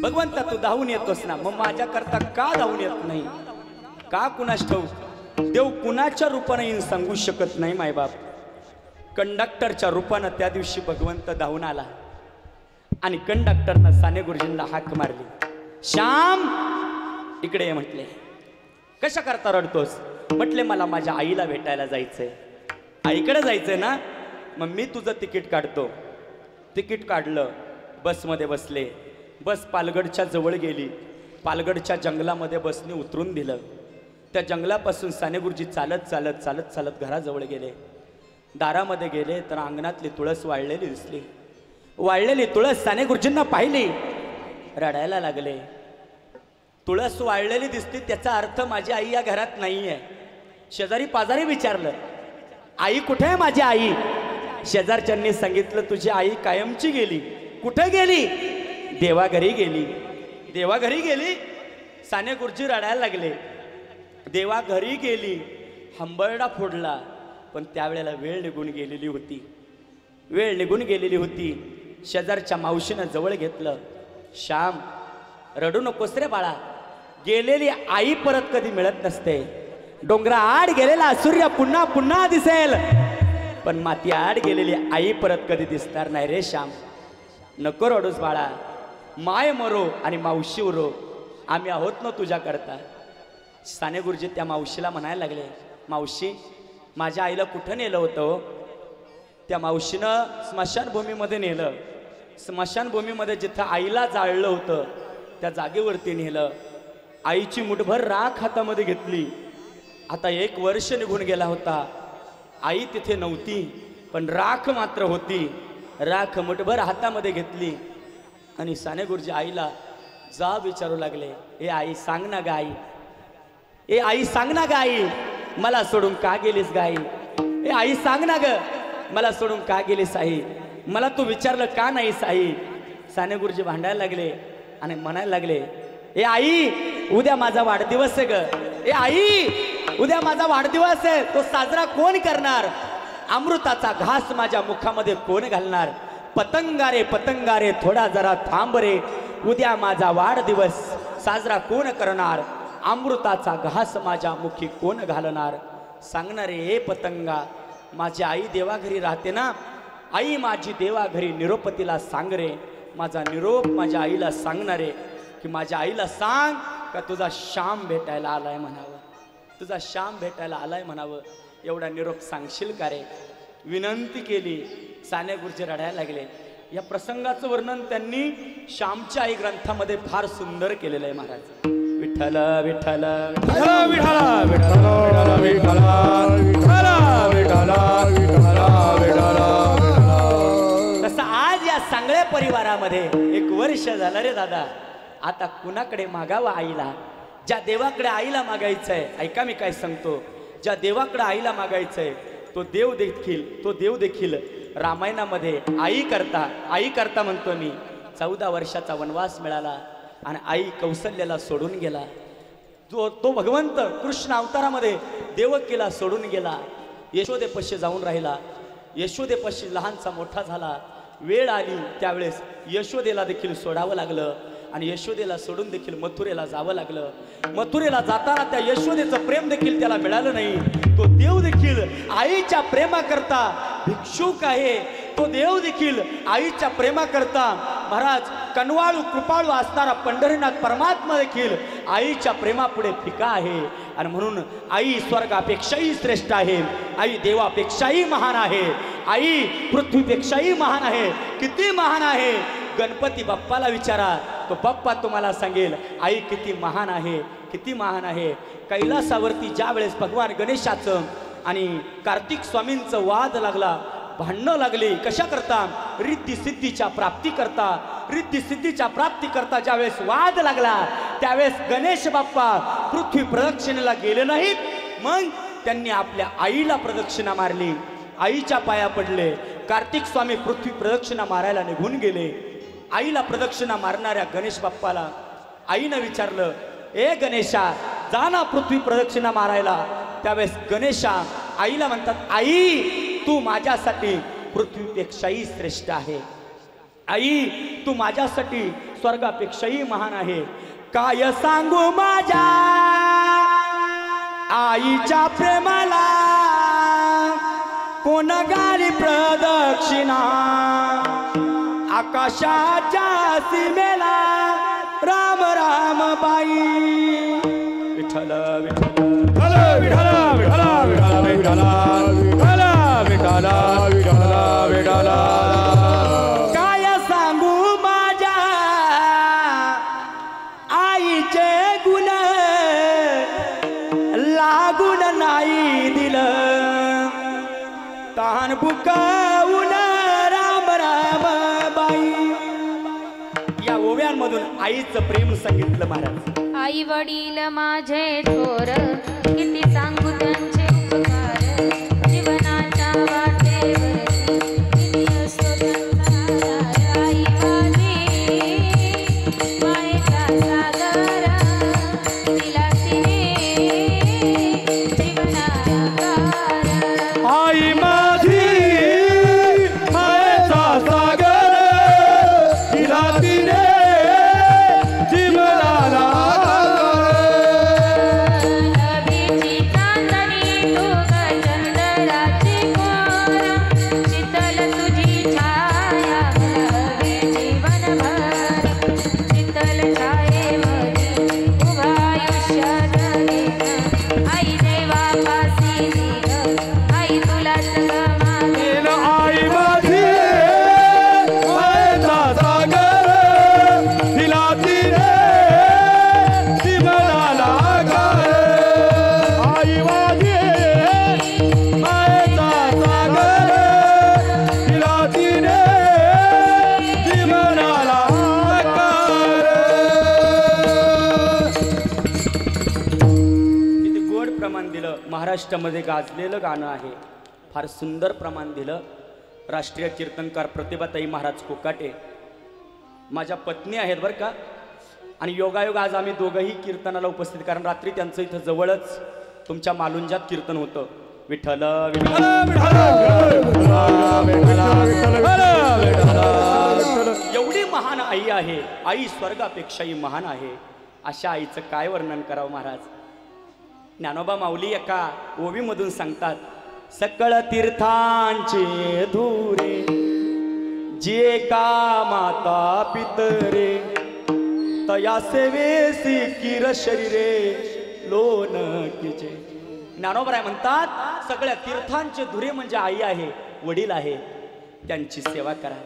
भगवंता तू धावून येतोस ना, मग माझ्याकरता का धावून येत नाही? का कुणास ठाऊक? देव कुणाच्या रूपाने येईन सांगू शकत नाही मायबाप. कंडक्टरच्या रूपानं त्या दिवशी भगवंत धावून आला आणि कंडक्टरनं साने गुरुजींना हाक मारली, श्याम इकडे ये म्हटले. कशा करता रडतोस? म्हटले मला माझ्या आईला भेटायला जायचंय. आईकडे जायचंय ना, मग मी तुझं तिकीट काढतो. तिकीट काढलं, बसमध्ये बसले. बस पालगडच्या जवळ गेली. पालगडच्या जंगलामध्ये बसने उतरून दिलं. त्या जंगलापासून साने गुरुजी चालत चालत चालत चालत घराजवळ गेले. दारामध्ये गेले तर अंगणातली तुळस वाळलेली दिसली. वाळलेली तुळस साने गुरुजींना पाहिली, रडायला लागले. तुळस वाळलेली दिसते त्याचा अर्थ माझी आई या घरात नाही आहे. शेजारी पाजारी विचारलं, आई कुठे आहे माझी आई? शेजारच्यांनी सांगितलं तुझी आई कायमची गेली. कुठे गेली? देवाघरी गेली. देवाघरी गेली. साने गुरुजी रडायला लागले. देवाघरी गेली, हंबरडा फोडला, पण त्यावेळेला वेळ निघून गेलेली होती. वेळ निघून गेलेली होती. शेजारच्या मावशीनं जवळ घेतलं, श्याम रडू नकोस रे बाळा, गेलेली आई परत कधी मिळत नसते. डोंगरा आड गेलेला सूर्य पुन्हा पुन्हा दिसेल, पण माती आड गेलेली आई परत कधी दिसणार नाही रे श्याम. नको रडूस बाळा, माय मरो आणि मावशी उरो, आम्ही आहोत ना तुझ्या करता. साने गुरुजी त्या मावशीला म्हणायला लागले, मावशी माझ्या आईला कुठं नेलं होतं? त्या मावशीनं स्मशानभूमीमध्ये नेलं. स्मशानभूमीमध्ये जिथं आईला जाळलं होतं त्या जागेवरती नेलं. आईची मुठभर राख हातामध्ये घेतली. आता 1 वर्ष निघून गेला होता. आई तिथे नव्हती, पण राख मात्र होती. राख मुठभर हातामध्ये घेतली आणि साने गुरुजी आईला जा विचारू लागले, ए आई सांग ना ग आई, ए आई सांग ना ग आई, मला सोडून का गेलीस ग आई? ए आई सांग ना ग, मला सोडून का गेलीस आई? मला तू विचारलं का नाहीस आई? साने गुरुजी भांडायला लागले आणि म्हणायला लागले, ए आई उद्या माझा वाढदिवस आहे ग. ए आई उद्या माझा वाढदिवस आहे, तो साजरा कोण करणार? अमृताचा घास माझ्या मुखामध्ये कोण घालणार? पतंगारे पतंगारे थोडा जरा थांब रे, उद्या माझा वाढदिवस साजरा कोण करणार? अमृताचा घास माझ्या मुखी कोण घालणार? सांगणारे हे पतंगा, माझी आई देवाघरी राहते ना, आई माझी देवाघरी निरोपतीला सांग रे. माझा निरोप माझ्या आईला सांगणारे की माझ्या आईला सांग का तुझा श्याम भेटायला आलाय म्हणावं, तुझा श्याम भेटायला आलाय म्हणावं. एवढा निरोप सांगशील का रे? विनंती केली. साने गुरुजी रडायला लागले. या प्रसंगाचं वर्णन त्यांनी श्यामच्या आई ग्रंथामध्ये फार सुंदर केलेलं आहे महाराज. विठ्ठल विठ्ठल विठ्ठल विठ्ठल विठ्ठल विठ्ठल विठ्ठल विठ्ठल विठ्ठल. तसं आज या सांगळ्या परिवारामध्ये 1 वर्ष झालं रे दादा. आता कुणाकडे मागावं आईला? ज्या देवाकडे आईला मागायचंय, ऐका मी काय सांगतो, ज्या देवाकडे आईला मागायचंय तो देव देखील रामायणामध्ये आई करता म्हणतो मी. 14 वर्षाचा वनवास मिळाला आणि आई कौसल्याला सोडून गेला. तो भगवंत कृष्ण अवतारामध्ये देवकीला सोडून गेला. यशोदेपाशी जाऊन राहिला. यशोदेपाशी लहानचा मोठा झाला. वेळ आली त्यावेळेस यशोदेला देखील सोडावं लागलं आणि यशोदेला सोडून देखील मथुरेला जावं लागलं. मथुरेला जाताना त्या यशोदेचं प्रेम देखील त्याला मिळालं नाही. तो देव देखील आईच्या प्रेमाकरता भिक्षुक आहे. तो देव देखील आईच्या प्रेमाकरता महाराज कनवाळू कृपाळू असणारा पंढरीनाथ परमात्मा देखील आईच्या प्रेमापुढे फिका आहे. आणि म्हणून आई स्वर्गापेक्षाही श्रेष्ठ आहे. आई देवापेक्षाही महान आहे. आई पृथ्वीपेक्षाही महान आहे. किती महान आहे? गणपती बाप्पाला विचारा. तो बाप्पा तुम्हाला सांगेल आई किती महान आहे, किती महान आहे. कैलासावरती ज्या वेळेस भगवान गणेशाचं आणि कार्तिक स्वामींचं वाद लागला, भांडणं लागली, कशा करता? रिद्धी सिद्धीच्या प्राप्ती करता. रिद्धी सिद्धीच्या प्राप्ती करता ज्यावेळेस वाद लागला त्यावेळेस गणेश बाप्पा पृथ्वी प्रदक्षिणेला गेले नाहीत. मग त्यांनी आपल्या आईला प्रदक्षिणा मारली, आईच्या पाया पडले. कार्तिक स्वामी पृथ्वी प्रदक्षिणा मारायला निघून गेले. आईला प्रदक्षिणा मारणाऱ्या गणेश बाप्पाला आईनं विचारलं, ए गणेशा जा ना पृथ्वी प्रदक्षिणा मारायला. त्यावेळेस गणेशा आईला म्हणतात, आई तू माझ्यासाठी पृथ्वीपेक्षाही श्रेष्ठ आहे. आई तू माझ्यासाठी स्वर्गापेक्षाही महान आहे. काय सांगू माझ्या आईच्या प्रेमाला, कोण गाली प्रदक्षिणा आकाशाच्या सीमेला. राम राम बाई विठ्ठल विठ्ठल विठ्ठला विठ्ठला विठ्ठला विठ्ठला विठ्ठला विठ्ठला विठ्ठला विठ्ठला. काय सांगू माझ्या आईचे गुण, लागून नाही दिलं तान बुकावून. राम राम बाई. या ओव्यांमधून आईचं प्रेम सांगितलं महाराज. आई वडील माझे थोर, किती सांगू त्यांचे उपकार. जीवनाच्या वाटेवर किती असतो त्यांचा आधार. आई माझी मायेचा सागर, तिला तिने जीवनाकार. आई माझी मायेचा सागर, तिला तिने जीवनाला. नभीची चांदणी तू गचंदराची कोर, शीतल तुझी छाया हवे जीवनभर. शीतल छायेमध्ये उभा आयुष्य जगेन. आई देवापासी निघ, आई तुलाच गमावेन. आई माझी मायेचा सागर, तिला तिने जीवनाला घाल. आई माझी मायेचा सागर, तिला तिने जीवनाला घाल. किती गोड प्रमाण दिलं. महाराष्ट्रामध्ये गाजलेलं गाणं आहे, फार सुंदर प्रमाण दिलं. राष्ट्रीय कीर्तनकार प्रतिभाताई महाराज कोकाटे माझ्या पत्नी आहेत बरं का. आणि योगायोग आज आम्ही दोघंही कीर्तनाला उपस्थित, कारण रात्री त्यांचं इथं जवळच तुमच्या मालुंजात कीर्तन होतं. विठ्ठल विठ्ठल. एवढी महान आई आहे, आई स्वर्गापेक्षाही महान आहे. अशा आईचं काय वर्णन करावं महाराज. ज्ञानोबा माऊली एका ओवीमधून सांगतात, सकळ तीर्थांचे धुरे जे का माता पितरे, तया सेवेसी किर शरीरे लोन किजे. ज्ञानोबराय म्हणतात सगळ्या तीर्थांचे धुरे म्हणजे आई आहे, वडील आहे, त्यांची सेवा करा.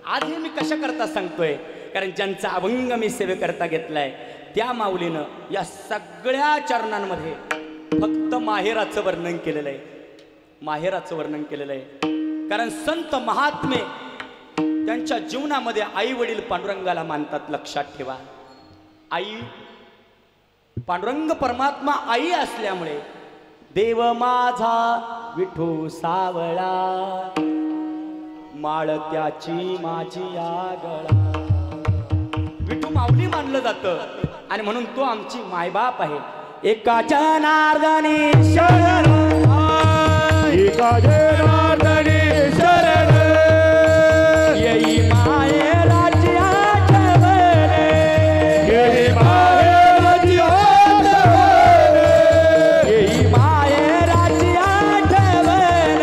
आज हे मी कशा करता सांगतोय, कारण ज्यांचा अभंग मी सेवेकरता घेतलाय त्या माऊलीनं या सगळ्या चरणांमध्ये फक्त माहेराचं वर्णन केलेलं आहे. माहेराचं वर्णन केलेलं आहे. कारण संत महात्मे त्यांच्या जीवनामध्ये आई वडील पांडुरंगाला मानतात. लक्षात ठेवा, आई पांडुरंग परमात्मा आई असल्यामुळे देव माझा विठू सावळा, माळ त्याची माझी आगळा. विठू माऊली मानलं जातं आणि म्हणून तो आमची मायबाप आहे. एका जनार्दनी शरण, एका जनार्दनी शरण, येई माहेराची आठवण, येई माहेराची आठवण, येई माहेराची आठवण,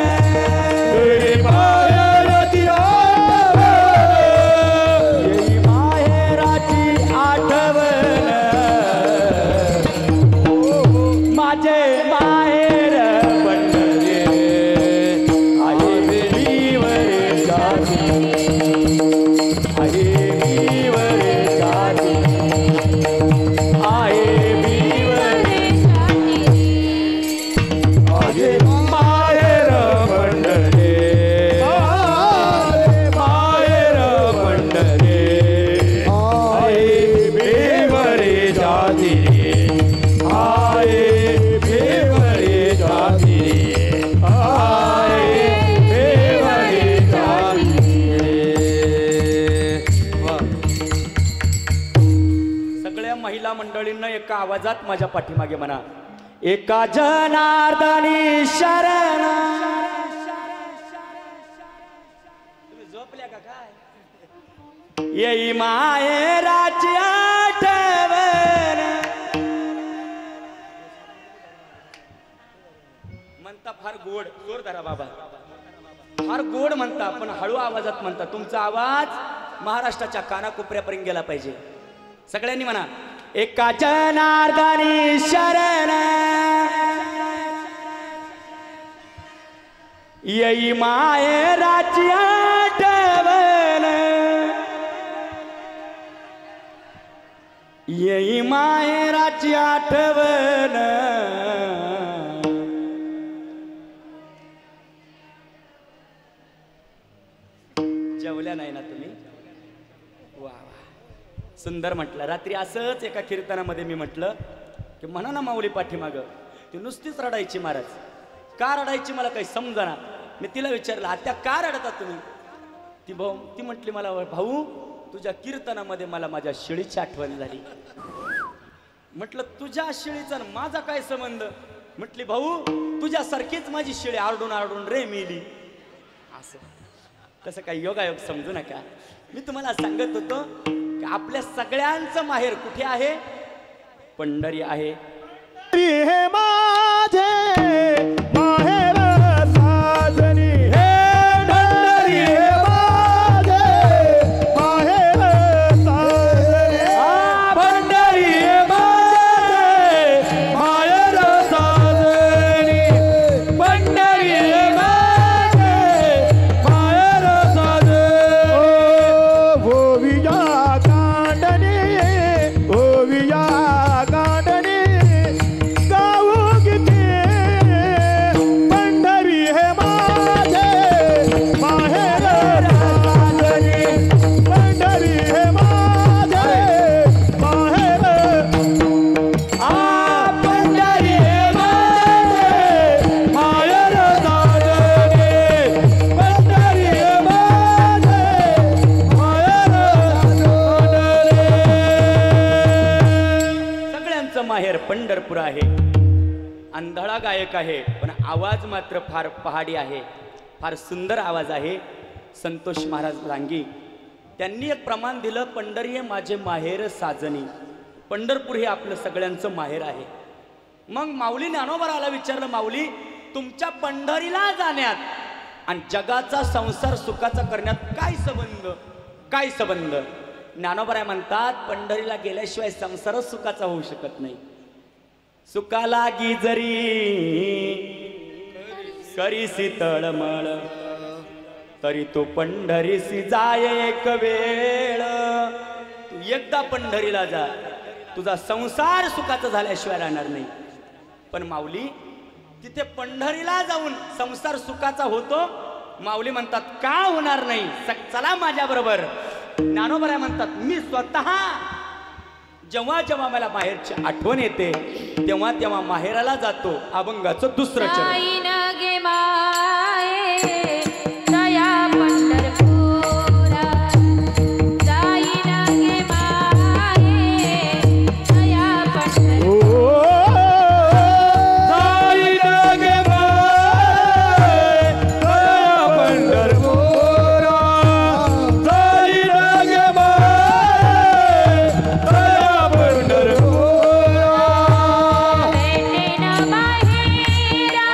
येई माहेराची आठवण, येई माहेराची आठवण. माझे माहेर पंढरी आहे देवीवर जाती, आहे देवीवर जाती. महिला मंडळींना एका आवाजात माझ्या पाठीमागे म्हणा, एका जनार्दनी शरण. तुम्ही झोपल्या का काय? येई माहेराची आठवण. म्हणता फार गोड, जोर धरा बाबा, फार गोड म्हणता, पण हळू आवाजात म्हणता. तुमचा आवाज महाराष्ट्राच्या कानाकोपऱ्यापर्यंत गेला पाहिजे. सगळ्यांनी म्हणा, एका जनार्दनी शरण येई माहेराची आठवण. येई माहेराची आठवण. जेवल्या नाही ना तुम्ही? वा वा, सुंदर म्हटलं. रात्री असंच एका कीर्तनामध्ये मी म्हटलं की म्हणा ना माऊली पाठीमागं, ती नुसतीच रडायची महाराज. का रडायची मला काही समजना. मी तिला विचारलं, आत्या का रडता तुम्ही? ती म्हटली मला, भाऊ तुझ्या कीर्तनामध्ये मला माझ्या शिळीची आठवण झाली. म्हटलं तुझ्या शिळीचा माझा काय संबंध? म्हटली भाऊ तुझ्यासारखीच माझी शिळी आरडून आरडून रे मेली. असं तसं काही योगायोग समजू नका. मी तुम्हाला सांगत होतो की आपल्या सगळ्यांचं माहेर कुठे आहे? पंढरी आहे. हे माझे माहेर साजनी, हे पंढरी हे माझे माहेर साजनी. पंढरी हे माझे माहेर साजनी, पंढरी हे माझे माहेर साजनी. ओविया कांडणी, ओविया कांडणी गाऊ किती. पंढरी हे माझे माहेर साजनी, पंढरी हे माझे माहेर. पंढरी हे माझे माहेर साजनी, पंढरी हे माझे माहेर साजनी. सगळ्यांचं माहेर पंढरपूर आहे. आंधळा गायक आहे पण आवाज मात्र फार पहाडी आहे. फार सुंदर आवाज आहे. संतोष महाराज लांगी त्यांनी एक प्रमाण दिलं, पंढरी हे माझे माहेर साजनी. पंढरपूर हे आपलं सगळ्यांचं माहेर आहे. मग माऊली ज्ञानोबाला विचारलं, माऊली तुमच्या पंढरीला जाण्यात आणि जगाचा संसार सुखाचा करण्यात काय संबंध? काय संबंध? ज्ञानोबराय म्हणतात पंढरीला गेल्याशिवाय संसार सुखाचा होऊ शकत नाही. सुखा लागी जरी करीसी तळमळ, तरी तो पंढरीसी जाय एक वेळ. तू एकदा पंढरीला जा, तुझा संसार सुखाचा झाल्याशिवाय राहणार नाही. पण माऊली तिथे पंढरीला जाऊन संसार सुखाचा होतो? माऊली म्हणतात का होणार नाही, चला माझ्या बरोबर. ज्ञानोबराय म्हणतात मी स्वतः जेव्हा जेव्हा मला माहेरची आठवण येते तेव्हा तेव्हा माहेराला जातो. अभंगाचं दुसरं चरण. जाईन गे माये दया पंढरपुरा, जाईन गे माये दया पंढरपुरा. जाईन गे माये दया पंढरपुरा, जाईन गे माये दया पंढरपुरा. भेटेन माहेरा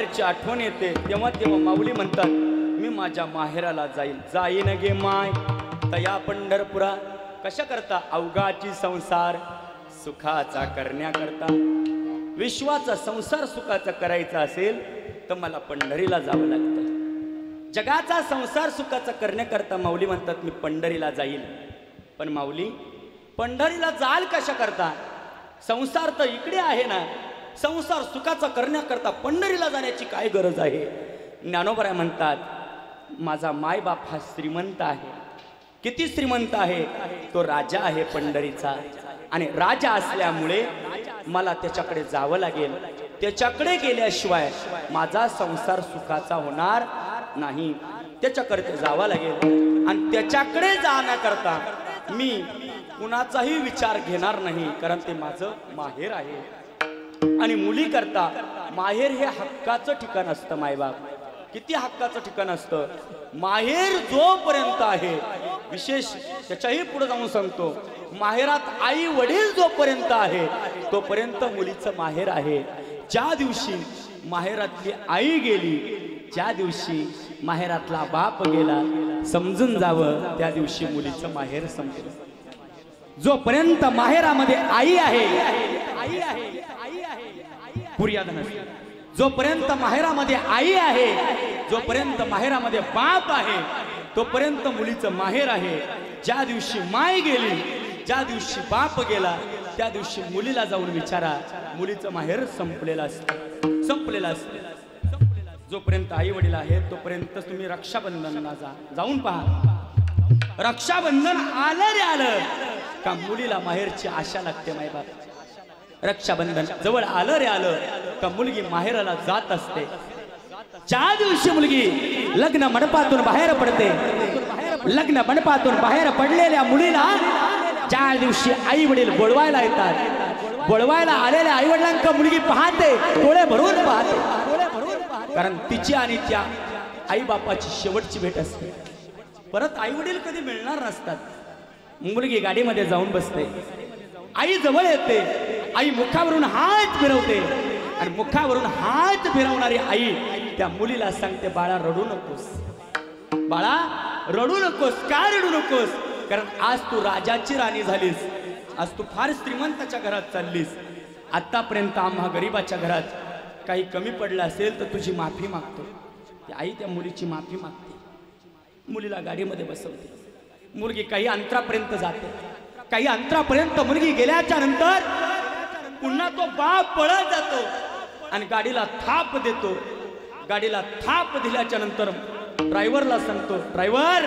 माहेरची आठवण येते तेव्हा तेव्हा माऊली म्हणतात मी माझ्या माहेराला जाईन गे माय तया पंढरपुरा. कशा करता? अवघाची संसार सुखाचा करण्याकरता. विश्वाचा संसार सुखाचा करायचा असेल तर मला पंढरीला जावं लागतं. जगाचा संसार सुखाचा करण्याकरता माऊली म्हणतात मी पंढरीला जाईल. पण माऊली पंढरीला जाल कशा करता? संसार तर इकडे आहे ना. संसार सुखाचा करण्याकरता पंढरीला जाण्याची काय गरज आहे? ज्ञानोबराय म्हणतात माझा मायबाप हा श्रीमंत आहे. किती श्रीमंत आहे? तो राजा आहे पंढरीचा. आणि राजा असल्यामुळे मला त्याच्याकडे जावं लागेल. त्याच्याकडे गेल्याशिवाय माझा संसार सुखाचा होणार नाही. त्याच्याकडे जावं लागेल. आणि त्याच्याकडे जाण्याकरता मी कुणाचाही विचार घेणार नाही, कारण ते माझं माहेर आहे. आणि मुली करता माहेर हे हक्काचं ठिकाण असतं. मायबाप किती हक्काचं ठिकाण असतं. माहेर जोपर्यंत आहे, विशेष त्याच्याही पुढे जाऊन सांगतो, माहेरात आई वडील जोपर्यंत आहे तोपर्यंत मुलीचं माहेर आहे. ज्या दिवशी माहेरातली आई गेली, ज्या दिवशी माहेरातला बाप गेला, समजून जावं त्या दिवशी मुलीचं माहेर संपलं. जोपर्यंत माहेरामध्ये आई आहे, जोपर्यंत माहेरामध्ये आई आहे, जोपर्यंत माहेरामध्ये बाप आहे तोपर्यंत मुलीचं माहेर आहे. ज्या दिवशी माय गेली, ज्या दिवशी बाप गेला, त्या दिवशी मुलीला जाऊन विचारा, मुलीचं माहेर संपलेलं असतं, संपलेलं असतं. जोपर्यंत आई वडील आहे तोपर्यंत तुम्ही रक्षाबंधनला जाऊन पहा. रक्षाबंधन आलं रे आलं का मुलीला माहेरची आशा लागते. मायबाप रक्षाबंधन जवळ आलं रे आलं का मुलगी माहेराला जात असते. ज्या दिवशी मुलगी लग्न मंडपातून बाहेर पडते, लग्न मंडपातून बाहेर पडलेल्या मुलीला ज्या दिवशी आई वडील बोलवायला येतात, बोलवायला आलेल्या आई वडिलांना मुलगी पाहते, डोळे भरून पाहते, कारण तिची आणि त्या आई बापाची शेवटची भेट असते. परत आई वडील कधी मिळणार नसतात. मुलगी गाडीमध्ये जाऊन बसते, आई जवळ येते, आई मुखावरून हात फिरवते आणि मुखावरून हात फिरवणारी आई त्या मुलीला सांगते बाळा रडू नकोस, बाळा रडू नकोस. का रडू नकोस? कारण आज तू राजाची राणी झालीस, आज तू फार श्रीमंताच्या घरात चाललीस. आतापर्यंत आम्हा गरीबाच्या घरात काही कमी पडलं असेल तर तुझी माफी मागतो. ती आई त्या मुलीची माफी मागते, मुलीला गाडीमध्ये बसवते. मुलगी काही अंतरापर्यंत जाते, काही अंतरापर्यंत मुलगी गेल्याच्या नंतर पुन्हा तो बाप पळत जातो आणि गाडीला थाप देतो. गाडीला थाप दिल्याच्या नंतर ड्रायव्हरला सांगतो, ड्रायव्हर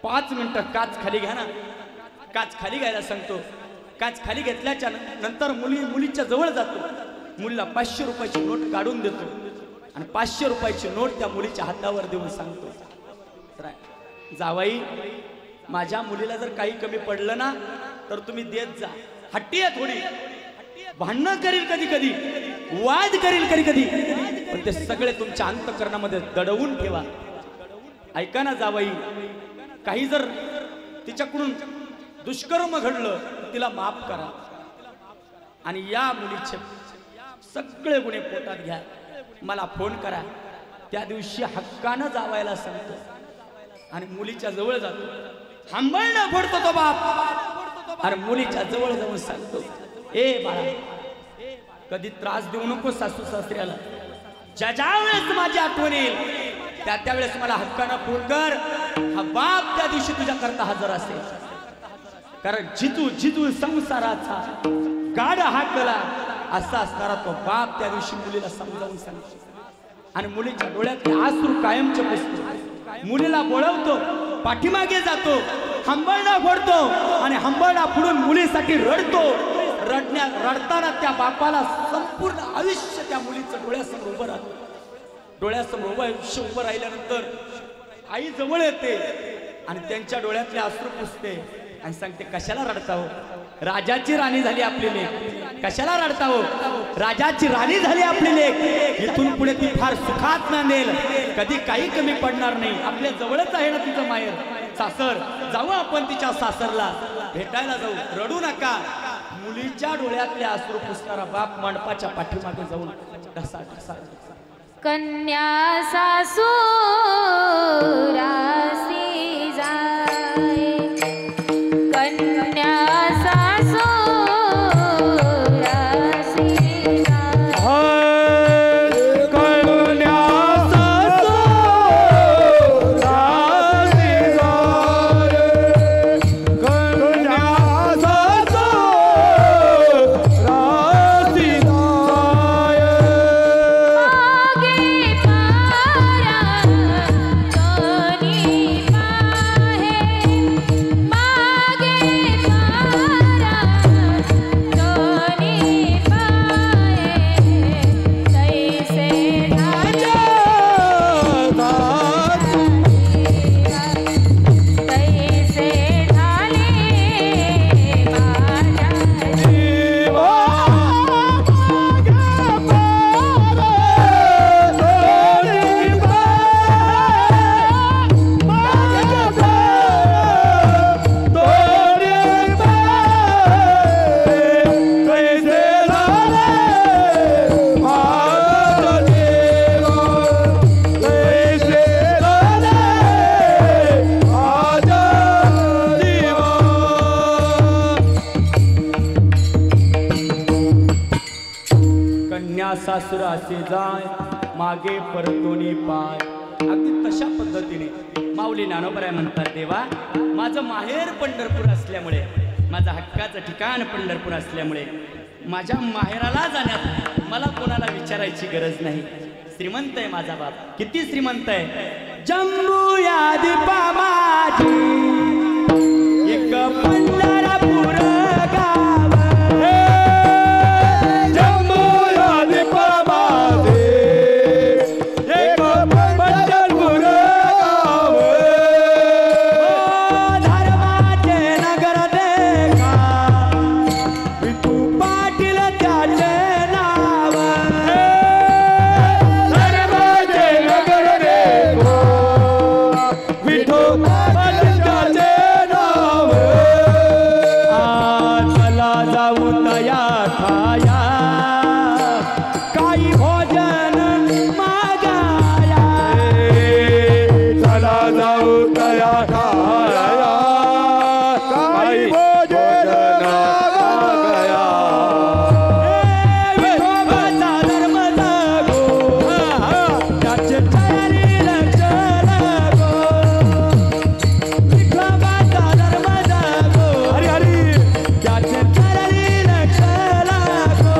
5 मिनिटं काच खाली घ्या ना. काच खाली घ्यायला सांगतो. काच खाली घेतल्याच्या नंतर मुलीच्या जवळ जातो, मुलीला 500 रुपयाची नोट काढून देतो आणि 500 रुपयाची नोट त्या मुलीच्या हातावर देऊन सांगतो, जावाई माझ्या मुलीला जर काही कमी पडलं ना तर तुम्ही देत जा. हट्टी आहे थोडी, भांडणं करील कधी कधी, वाद करील कधी कधी, पण ते सगळे तुमच्या अंतःकरणामध्ये दडवून ठेवा. ऐका ना जावाई, काही जर तिच्याकडून दुष्कर्म घडलं तर तिला माफ करा आणि या मुलीचे सगळे गुन्हे पोटात घ्या, मला फोन करा. त्या दिवशी हक्कानं जावायला सांगतो आणि मुलीच्या जवळ जातो. हंबळणं फोडतो तो बाप आणि मुलीच्या जवळ जाऊन सांगतो, ए बाळा कधी त्रास देऊ नको सासू सासऱ्याला. ज्या वेळेस माझी आठवण येईल त्या वेळेस मला हक्कानं फोन कर. हा बाप त्या दिवशी तुझ्या करता हजर असेल, कारण जिजू संसाराचा गाढ हाकला असा असणारा तो बाप त्या दिवशी मुलीला समजावून सांगतो आणि मुलीच्या डोळ्यात अश्रू कायमचे पुसतो. मुलीला बोलवतो, पाठीमागे जातो, हंबळणा फोडतो आणि हंबळणा फोडून मुलीसाठी रडतो. रडताना त्या बापाला संपूर्ण आयुष्य त्या मुलीचं डोळ्यासमोर उभं राहतं. डोळ्यासमोर आयुष्य उभं राहिल्यानंतर आई जवळ येते आणि त्यांच्या डोळ्यातले अश्रू पुसते आणि सांगते, कशाला रडता हो, राजाची राणी झाली आपली लेक. कशाला रडता हो, राजाची राणी झाली आपली लेक. इथून पुढे ती फार सुखात नांदेल, कधी काही कमी पडणार नाही. आपल्या जवळच आहे ना तिचं माहेर, सासर. जाऊ आपण तिच्या सासरला भेटायला जाऊ. रडू नका, मुलीच्या डोळ्यातले अश्रू पुसणारा बाप मंडपाच्या पाठीमागे जाऊन ढसा ढसा कन्या सासूरासी जाय कन्या सासूरासी जाय कन्या सासूरासी जाय कन्या सासूरासी जाय सासुर असे जाय मागे परतोनी पाय. अगदी तशा पद्धतीने माऊली ज्ञानोबराय म्हणतात, देवा माझं माहेर पंढरपूर असल्यामुळे, माझं हक्काचं ठिकाण पंढरपूर असल्यामुळे माझ्या माहेराला जाण्यात मला कोणाला विचारायची गरज नाही. श्रीमंत आहे माझा बाप, किती श्रीमंत आहे. जम्बू यादी पामाजी एक पंढरपूर गाव, जम्बू यादी पामाजी एक पंढरपूर गाव, धर्माचे नगर देखा विठू पाटील त्याचे नाव, धर्माचे नगर देखो विठू पाटीलचे नाव. चला जाऊ तया खाया काही भोजन मागाया, चला जाऊ तया खाया काही भोजन मागया. विठोबाचा धर्म जागो त्याचे चरणी लक्ष लागो, विठोबाचा धर्म जागो हरी हरी त्याचे चरणी लक्ष लागो.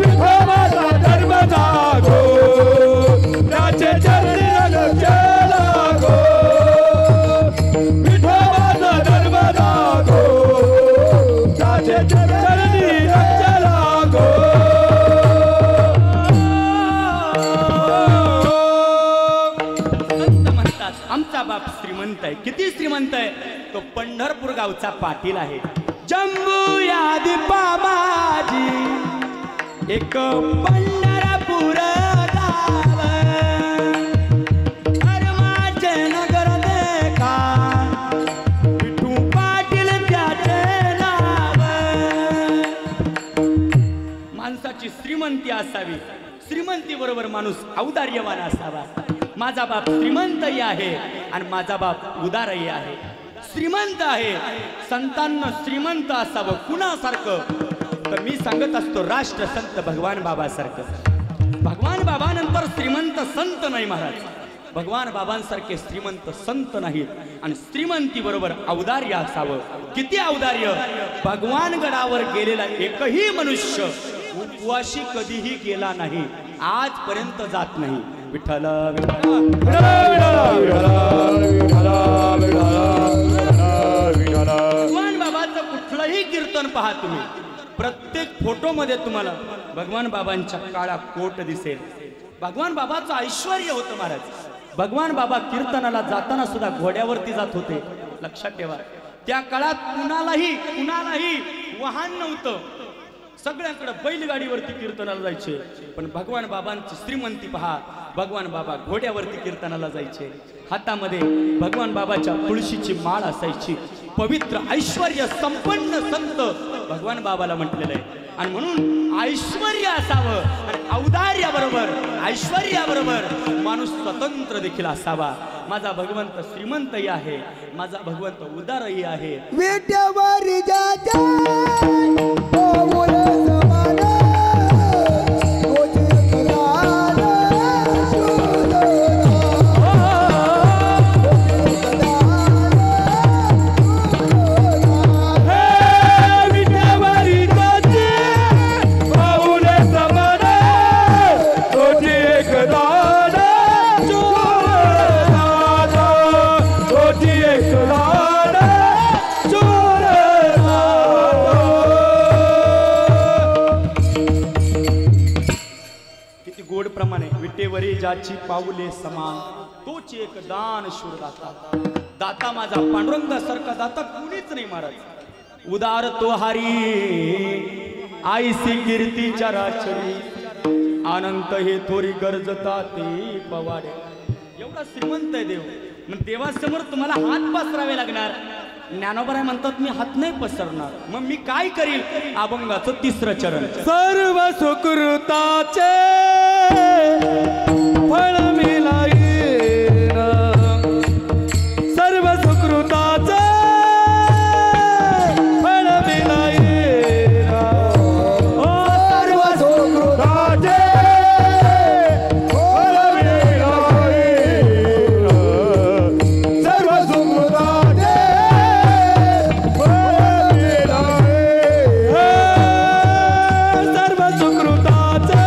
विठोबाचा धर्म जागो त्याचे चरणी लक्ष लागो, विठोबाचा धर्म जागो त्याचे चरणी लक्ष लागो. संत म्हणतात आमचा बाप श्रीमंत आहे. किती श्रीमंत आहे तो, पंढरपूर गावचा पाटील आहे. जम्बू यादी बाबाजी एक पंढरपूर गाव, धर्माचे नगर देखा विठू पाटील त्याचे नाव. माणसाची श्रीमंती असावी, श्रीमंती बरोबर माणूस औदार्यवान असावा. माझा बाप श्रीमंतही आहे आणि माझा बाप उदारही आहे. श्रीमंत आहे, संतांना श्रीमंत असावं. कुणासारखं तर मी सांगत असतो राष्ट्रसंत भगवान बाबासारखं. भगवान बाबानंतर श्रीमंत संत नाही महाराज, भगवान बाबांसारखे श्रीमंत संत नाहीत. आणि श्रीमंती बरोबर औदार्य असावं. किती औदार्य, भगवान गडावर गेलेला एकही मनुष्य उपवाशी कधीही गेला नाही, आजपर्यंत जात नाही. विठ्ठल विठ्ठल भगवान बाबाचं कुठलंही कीर्तन पहा तुम्ही, प्रत्येक फोटोमध्ये तुम्हाला भगवान बाबांच्या काळा कोट दिसेल. भगवान बाबाचं ऐश्वर्य होतं महाराज. भगवान बाबा कीर्तनाला जाताना सुद्धा घोड्यावरती जात होते. लक्षात ठेवा, त्या काळात कुणालाही वाहन नव्हतं, सगळ्यांकडे बैलगाडीवरती कीर्तनाला जायचे. पण भगवान बाबांची श्रीमंती पहा, भगवान बाबा घोड्यावरती कीर्तनाला जायचे. हातामध्ये भगवान बाबाच्या तुळशीची माळ असायची. पवित्र ऐश्वर्य संपन्न संत भगवान बाबाला म्हटलेलं आहे. आणि म्हणून ऐश्वर्य असावं आणि औदार्याबरोबर ऐश्वर्याबरोबर माणूस स्वतंत्र देखील असावा. माझा भगवंत श्रीमंतही आहे, माझा भगवंत उदारही आहे. विट्यावर जाते पाऊल समान विटेवरी ज्याची पाऊले समान तोच एक दान शूर दाता. दाता माझा पांडुरंग सारखा दाता कुणीच नाही महाराज. उदार तो हरी आईसी कीर्ती चराचरी अनंत हे थोरी गरजता ते पवाडे. एवढा श्रीमंत आहे देव. मग देवासमोर तुम्हाला हात पसरावे लागणार. ज्ञानोबराय म्हणतात मी हात नाही पसरणार. मग मी काय करील? अभंगाचं 3रं चरण. सर्व सुकृताचे फळ मिळाईल, सर्व सुकृताचे फळ मिळाईल, सर्व सुकृताचे फळ मिळाईल, सर्व सुकृताचे फळ मिळाईल, सर्व सुकृताचे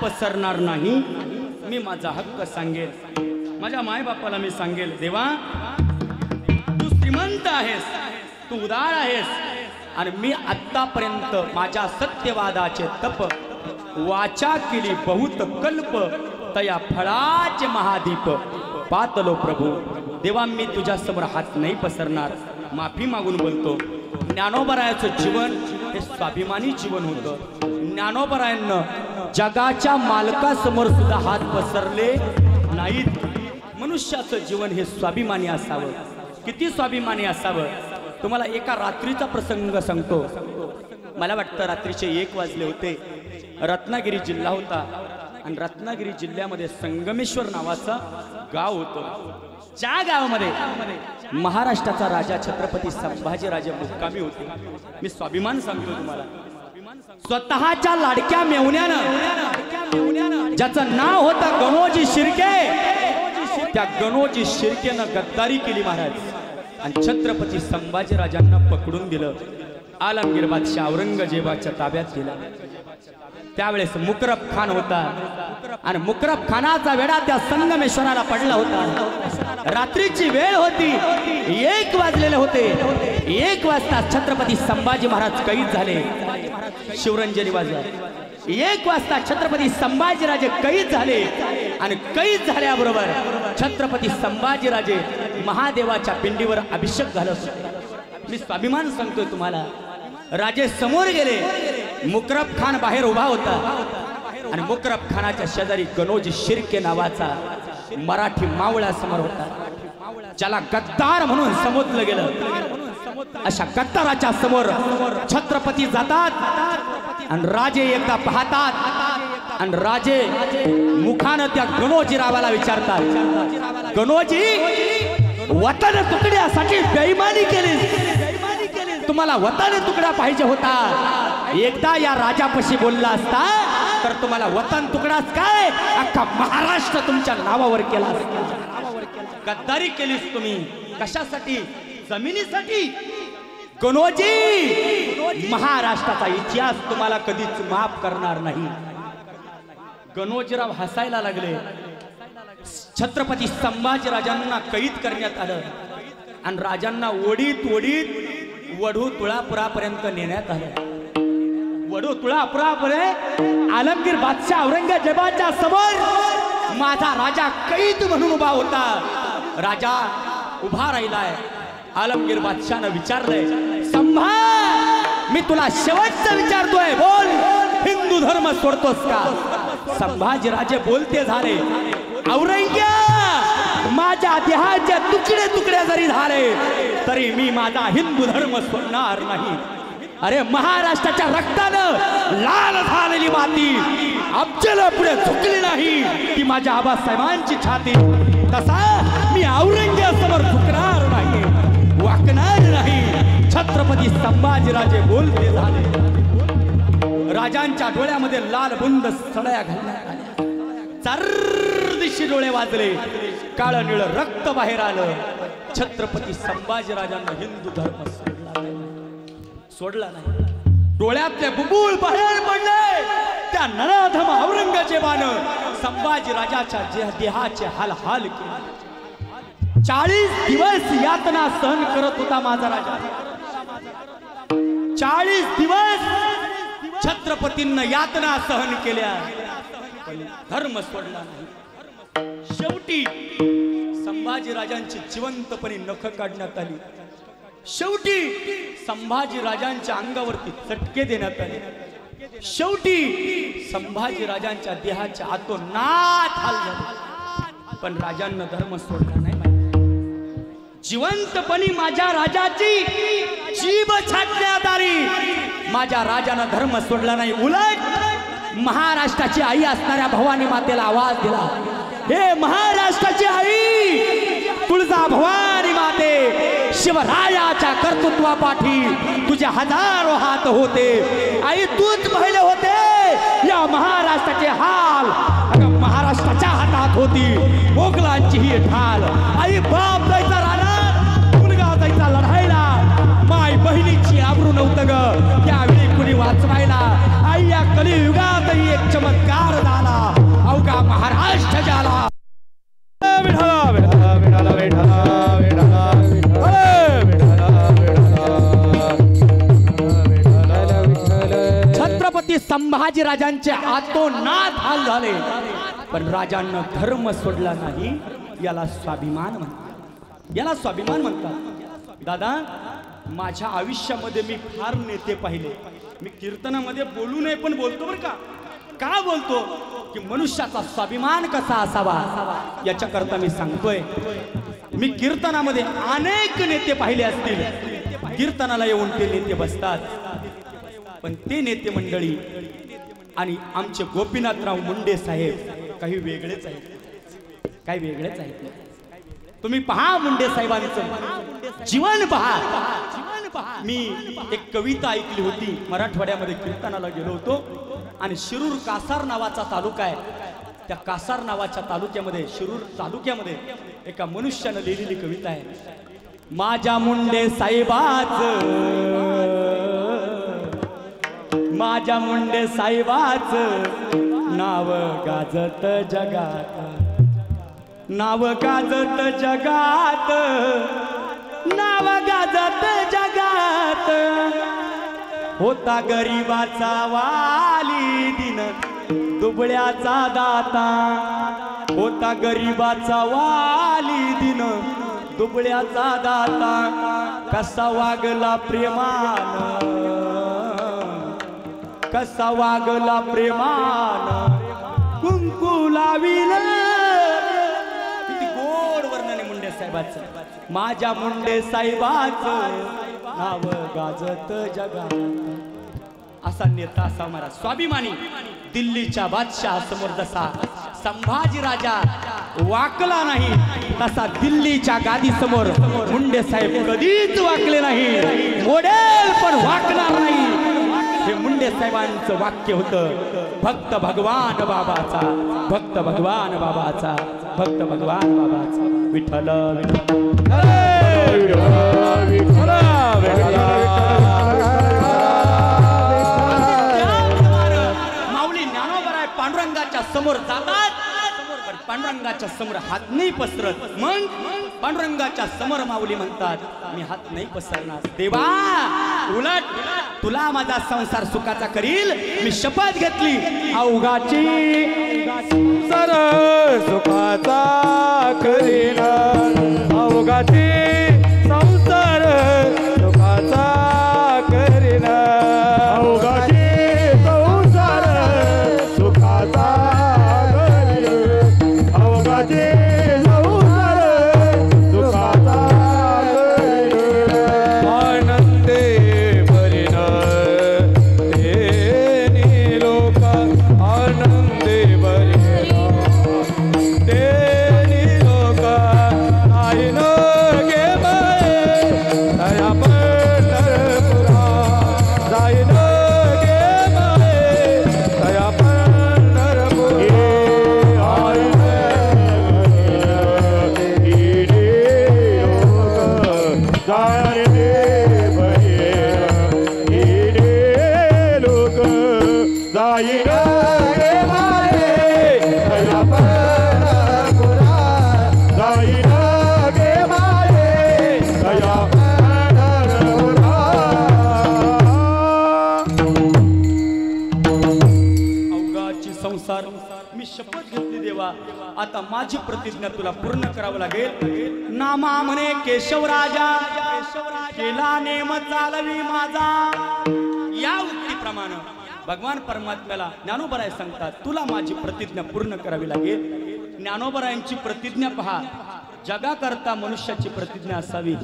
पसरणार नाही. मी माझा हक्क सांगेल. माझ्या मायबापाला मी सांगेल देवा तू श्रीमंत आहेस, तू उदार आहेस आणि मी आतापर्यंत माझ्या सत्यवादाचे तप वाचा केली बहुत कल्प तया फळाचे महादीप पातलो प्रभू. देवा मी तुझ्या समोर हात नाही पसरणार. माफी मागून बोलतो. ज्ञानोबरायाचं जीवन हे स्वाभिमानी जीवन होतं. ज्ञानोबरायांना जगाच्या मालकासमोर सुद्धा हात पसरले नाहीत. मनुष्याचं जीवन हे स्वाभिमानी असावं. किती स्वाभिमानी असावं. तुम्हाला एका रात्रीचा प्रसंग सांगतो. मला वाटतं रात्रीचे 1 वाजले होते. रत्नागिरी जिल्हा होता आणि रत्नागिरी जिल्ह्यामध्ये संगमेश्वर नावाचा गाव होतं. ज्या गावामध्ये महाराष्ट्राचा राजा छत्रपती संभाजीराजे मुक्कामी होते. मी स्वाभिमान सांगतो तुम्हाला. स्वतःच्या लाडक्या मेवण्यानं ज्याचं नाव होतं गणोजी शिर्के, त्या गणोजी शिर्केनं गद्दारी केली महाराज आणि छत्रपती संभाजीराजांना पकडून दिलं. आलमगीर बादशाह औरंगजेबाच्या ताब्यात दिला. त्यावेळेस मुकरब खान होता आणि मुकरब खानाचा वेढा त्या संगमेश्वराला पडला होता। रात्रीची वेळ होती, 1 वाजलेले होते। 1 वाजता छत्रपती संभाजी महाराज कैद झाले, शिवरंजनी वाजवा। 1 वाजता छत्रपती संभाजीराजे कैद झाले आणि कैद झाल्याबरोबर छत्रपती संभाजीराजे महादेवाच्या पिंडीवर अभिषेक घालत होते। मी स्वाभिमान सांगतोय तुम्हाला, राजे समोर गेले, मुकरब खान बाहेर उभा होता आणि मुकरब खानाच्या शेजारी गणोज शिर्के नावाचा मराठी मावळा समोर होता, ज्याला गद्दार म्हणून संबोधलं गेलं। अशा गद्दाराच्या समोर छत्रपती जातात आणि राजे एकदा पाहतात आणि राजे मुखानं त्या गणोजीरावाला विचारतात, गणोजी, वतन तुकड्यासाठी बेईमानी केली, तुम्हाला वतन तुकडा पाहिजे होता, एकदा या राजापाशी बोलला असता तर तुम्हाला वतन तुकडाच काय अख्खा महाराष्ट्र तुमच्या नावावर केला असता। गद्दारी केलीस तुम्ही, कशासाठी? जमिनीसाठी। गणोजी, महाराष्ट्राचा इतिहास तुम्हाला कधीच माफ करणार नाही। गणोजीराव हसायला लागले। छत्रपती संभाजीराजांना कैद करण्यात आलं आणि राजांना ओढीत ओढीत वढू तुळापुरापर्यंत नेण्यात आलं। वढू तुळापुरापर्यंत आलमगीर बादशाह औरंगजेबाच्या समोर माझा राजा कैद म्हणून उभा होता। राजा उभा राहिलाय। आलमगीर बादशाहनं विचारलंय, संभा, मी तुला शेवटचं विचारतोय, बोल, हिंदू धर्म सोडतोस का? संभाजीराजे बोलते झाले, औरंग्या, माझ्या देहाचे तुकडे तुकडे जरी झाले तरी मी माझा हिंदू धर्म सोडणार नाही। अरे महाराष्ट्राच्या रक्तानं लाल झालेली माती अफजल पुढे झुकली नाही की माझ्या आबासाहेबांची छाती, तसा मी औरंग्यासमोर झुकणार नाही, वाकणार नाही। छत्रपती संभाजीराजे बोलते झाले। राजांच्या डोळ्यामध्ये लाल बुंद सळया घालण्यात आल्या, चारदिशी डोळे वाजले, काळं निळ रक्त बाहेर आलं। छत्रपती संभाजीराजांना हिंदू धर्म सोडला नाही। डोळ्यातले बुबुळ बाहेर पडले। त्या नराधम औरंगजेबानं संभाजीराजाच्या देहाचे हाल हाल केले। 40 दिवस यातना सहन करत होता माझा राजा। 40 दिवस छत्रपतींना यातना सहन केल्या, पण धर्म सोडला नाही। शेवटी संभाजीराजांची जिवंतपणे नख काढण्यात आली। शेवटी संभाजीराजांच्या अंगावरती चटके देण्यात आले। शेवटी संभाजीराजांच्या देहाच्या आतोनात हाल झाले, पण राजांना धर्म सोडला नाही। जिवंतपणी माझ्या राजाची जीभ छाटण्यात आली, माझ्या राजानं धर्म सोडला नाही। उलट महाराष्ट्राची आई असणाऱ्या भवानी मातेला आवाज दिला, हे महाराष्ट्राची आई तुळजा भवानी माते, शिवरायाच्या कर्तृत्वापाठी तुझे हजारो हात होते, आई तूच पाहिले होते या महाराष्ट्राचे हाल, अगं महाराष्ट्राच्या हातात होती मोगलांची ही ढाल। आई बाप जायचा रानात, मुलगा जायचा लढायला, माय बहिणीची आबरू नव्हतं ग त्यावेळी कुणी वाचवायला। आई या कलियुगातही एक चमत्कार झाला, अवघा महाराष्ट्र झाला। छत्रपती संभाजीराजांचे आतोनात हाल झाले, पण राजांना धर्म सोडला नाही। याला स्वाभिमान म्हणतात, याला स्वाभिमान म्हणतात। दादा, माझ्या आयुष्यामध्ये मी फार नेते पाहिले। मी कीर्तनामध्ये बोलू नये पण बोलतो बरं का। का बोलतो की मनुष्याचा स्वाभिमान कसा असावा याच्याकरता मी सांगतोय। मी कीर्तनामध्ये अनेक नेते पाहिले असतील, कीर्तनाला येऊन ते नेते बसतात, पण ते नेते मंडळी आणि आमचे गोपीनाथराव मुंडे साहेब काही वेगळेच आहेत, काही वेगळेच आहेत। तुम्ही पहा मुंडे साहेबांचं जीवन पहा। मी एक कविता ऐकली होती, मराठवाड्यामध्ये कीर्तनाला गेलो होतो आणि शिरूर कासार नावाचा तालुका आहे, त्या कासार नावाच्या तालुक्यामध्ये, शिरूर तालुक्यामध्ये एका मनुष्यानं लिहिलेली कविता आहे, माझ्या मुंडे साहेबाच माझ्या मुंडे साहेबाच नाव गाजत जगात, नाव गाजत जगात, नाव गाजत जगात. होता गरीबाचा वाली दिन दुबळ्याचा दाता, होता गरीबाचा वाली दिन दुबळ्याचा दाता. कसा वागला प्रेमान, कसा वागला प्रेमान, कुंकू लाविल. किती गोड वर्णन आहे मुंडे साहेबाचं. माझ्या मुंडे साहेबाचं नाव गाजत जगात. असा नेता, असा महाराज स्वाभिमानी. दिल्लीच्या बादशाह समोर जसा संभाजी राजा वाकला नाही, तसा दिल्लीच्या गादी समोर मुंडे साहेब कधीच वाकले नाही, मोडेल पण वाकणार नाही. हे मुंडे साहेबांचं वाक्य होतं. भक्त भगवान बाबाचा, भक्त भगवान बाबाचा, भक्त भगवान बाबाचा. विठ्ठल माऊली ज्ञानोबराय पांडुरंगाच्या समोर जातात, पांडुरंगाच्या समोर हात नाही पसरत. मग पांडुरंगाच्या समोर माऊली म्हणतात, मी हात नाही पसरणार देवा, उलट तुला माझा संसार सुखाचा करील. मी शपथ घेतली अवघाची सर सुखाचा करीन, अवघाची संसार सुखाचा करीन, अवघाची संसार सुखाचा करीन, अवघाची संसार सुखाचा करीन. आनंदे भरीन तेनी लोक, आनंदे भरीन तेनी लोक. नाही न गे बाये दया पंढरपुरा, जाई न गे बाये दया पंढरपुरा. आई लोक जाई न गे बाये दया पंढरपुरा, जाई न गे बाये दया पंढरपुरा. अवघाची संसार. मी शपथ घेतली देवा, आता माझी प्रतिज्ञा तुला पूर्ण करावं लागेल. नामा म्हणे केशवराजा, केला नेम चालवी माझा. या उक्तीप्रमाणे भगवान परमात्म्याला ज्ञानोबराय सांगतात, तुला माझी प्रतिज्ञा पूर्ण करावी लागेल. ज्ञानोबरायांची प्रतिज्ञा पहा, जगाकरता मनुष्याची प्रतिज्ञा असावी.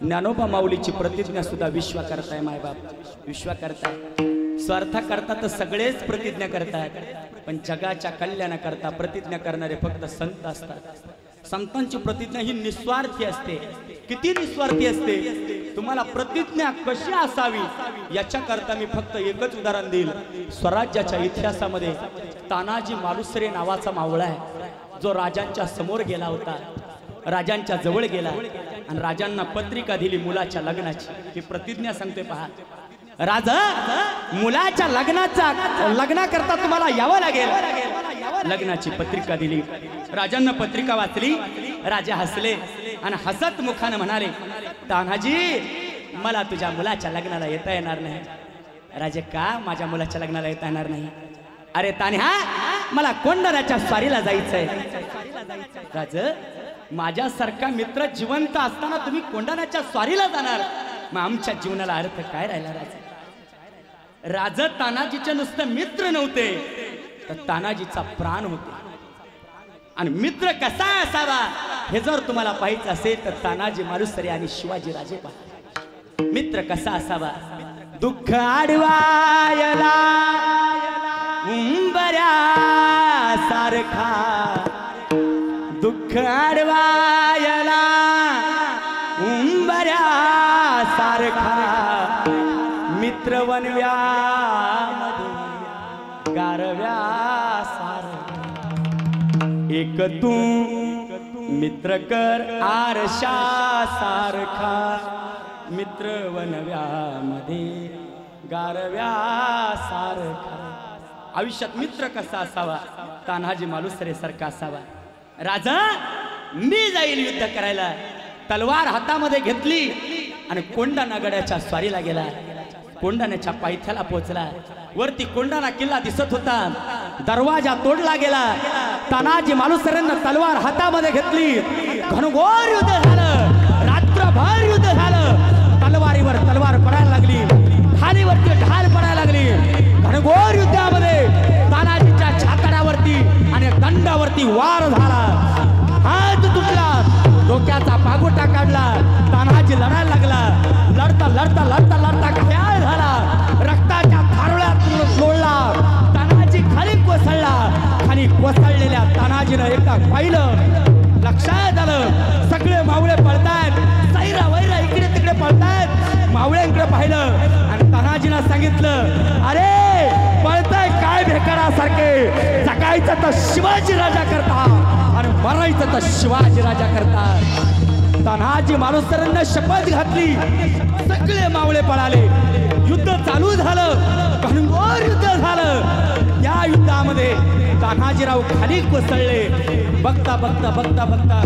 ज्ञानोबा माऊलीची प्रतिज्ञा सुद्धा विश्वा करताय. मायबाप विश्वा करताय. स्वार्था करता तर सगळेच प्रतिज्ञा करतात, पण जगाच्या कल्याणाकरता प्रतिज्ञा करणारे फक्त संत असतात. संतांची प्रतिज्ञा ही निस्वार्थी असते. किती निस्वार्थी असते. तुम्हाला प्रतिज्ञा कशी असावी याच्याकरता मी फक्त एकच उदाहरण देईल. स्वराज्याच्या इतिहासामध्ये तानाजी मालुसरे नावाचा मावळा आहे, जो राजांच्या समोर गेला होता, राजांच्या जवळ गेला आणि राजांना पत्रिका दिली मुलाच्या लग्नाची. ही प्रतिज्ञा सांगते पहा. राजा, मुलाच्या लग्नाकरता तुम्हाला यावं लागेल. लग्नाची पत्रिका दिली, राजांना पत्रिका वाचली. राजा हसले आणि हसत मुखाने म्हणाले, तान्हाजी मला तुझ्या मुलाच्या लग्नाला येता येणार नाही. राजे, का माझ्या मुलाच्या लग्नाला येता येणार नाही? अरे तान्हा, मला कोंढाण्याच्या स्वारीला जायचंय. राज, माझ्यासारखा मित्र जिवंत असताना तुम्ही कोंढाण्याच्या स्वारीला जाणार, मग आमच्या जीवनाला अर्थ काय राहिला? राज तानाजीचे नुसतं मित्र नव्हते, तर तानाजीचा प्राण होते. आणि मित्र कसा असावा हे जर तुम्हाला पाहायचं असेल तर तानाजी मालुसरे आणि शिवाजी राजे पहा. मित्र कसा असावा? दुःख आडवायला उंबऱ्या सारखा, दुःख आडवायला उंबऱ्या सारखा, मित्र वनव्या गारव्या सारखा. एक तू मित्र कर आरशा सारखा, मित्र वनव्यामध्ये गारव्या सारखा. आयुष्यात मित्र कसा असावा, तान्हाजी मालुसरे सारखा असावा. राजा मी जाईल युद्ध करायला, तलवार हातामध्ये घेतली आणि कोंढाणा गडाच्या स्वारीला गेला. कोंढाण्याच्या पायथ्याला पोहोचला. वरती कोंढाणा किल्ला दिसत होता. दरवाजा तोडला गेला. तानाजी मालुसरेंना तलवार हातामध्ये घेतली. घनघोर युद्ध झालं. रात्रभर युद्ध झालं. तलवारीवर तलवार पडायला लागली. ढालीवरती ढाल पडायला लागली. घनघोर युद्धामध्ये तानाजीच्या छातडावरती आणि दंडावरती वार झाला. हात तुटला. डोक्याचा पागोटा काढला. तानाजी लढायला लागला. लढता लढता लढता लढता घायाळ झाला. रक्ताच्या धारोळ्यात लोळला. तानाजी खाली कोसळला. खाली कोसळलेल्या तानाजीनं एकदा पाहिलं. लक्षात आलं सगळे मावळे पळतायत. सैरा वैरा इकडे तिकडे पळतायत. मावळ्यांकडे पाहिलं आणि तानाजीनं सांगितलं, अरे पळताय काय भेकारासारखे. जगायचं तर शिवाजी राजा करता आणि मरायचं तर शिवाजी राजा करता. तानाजी मालुसरेंना शपथ घातली. सगळे मावळे पळाले. युद्ध चालू झालं. घनघोर युद्ध झालं. या युद्धामध्ये तानाजीराव खाली कोसळले. बघता बघता बघता बघता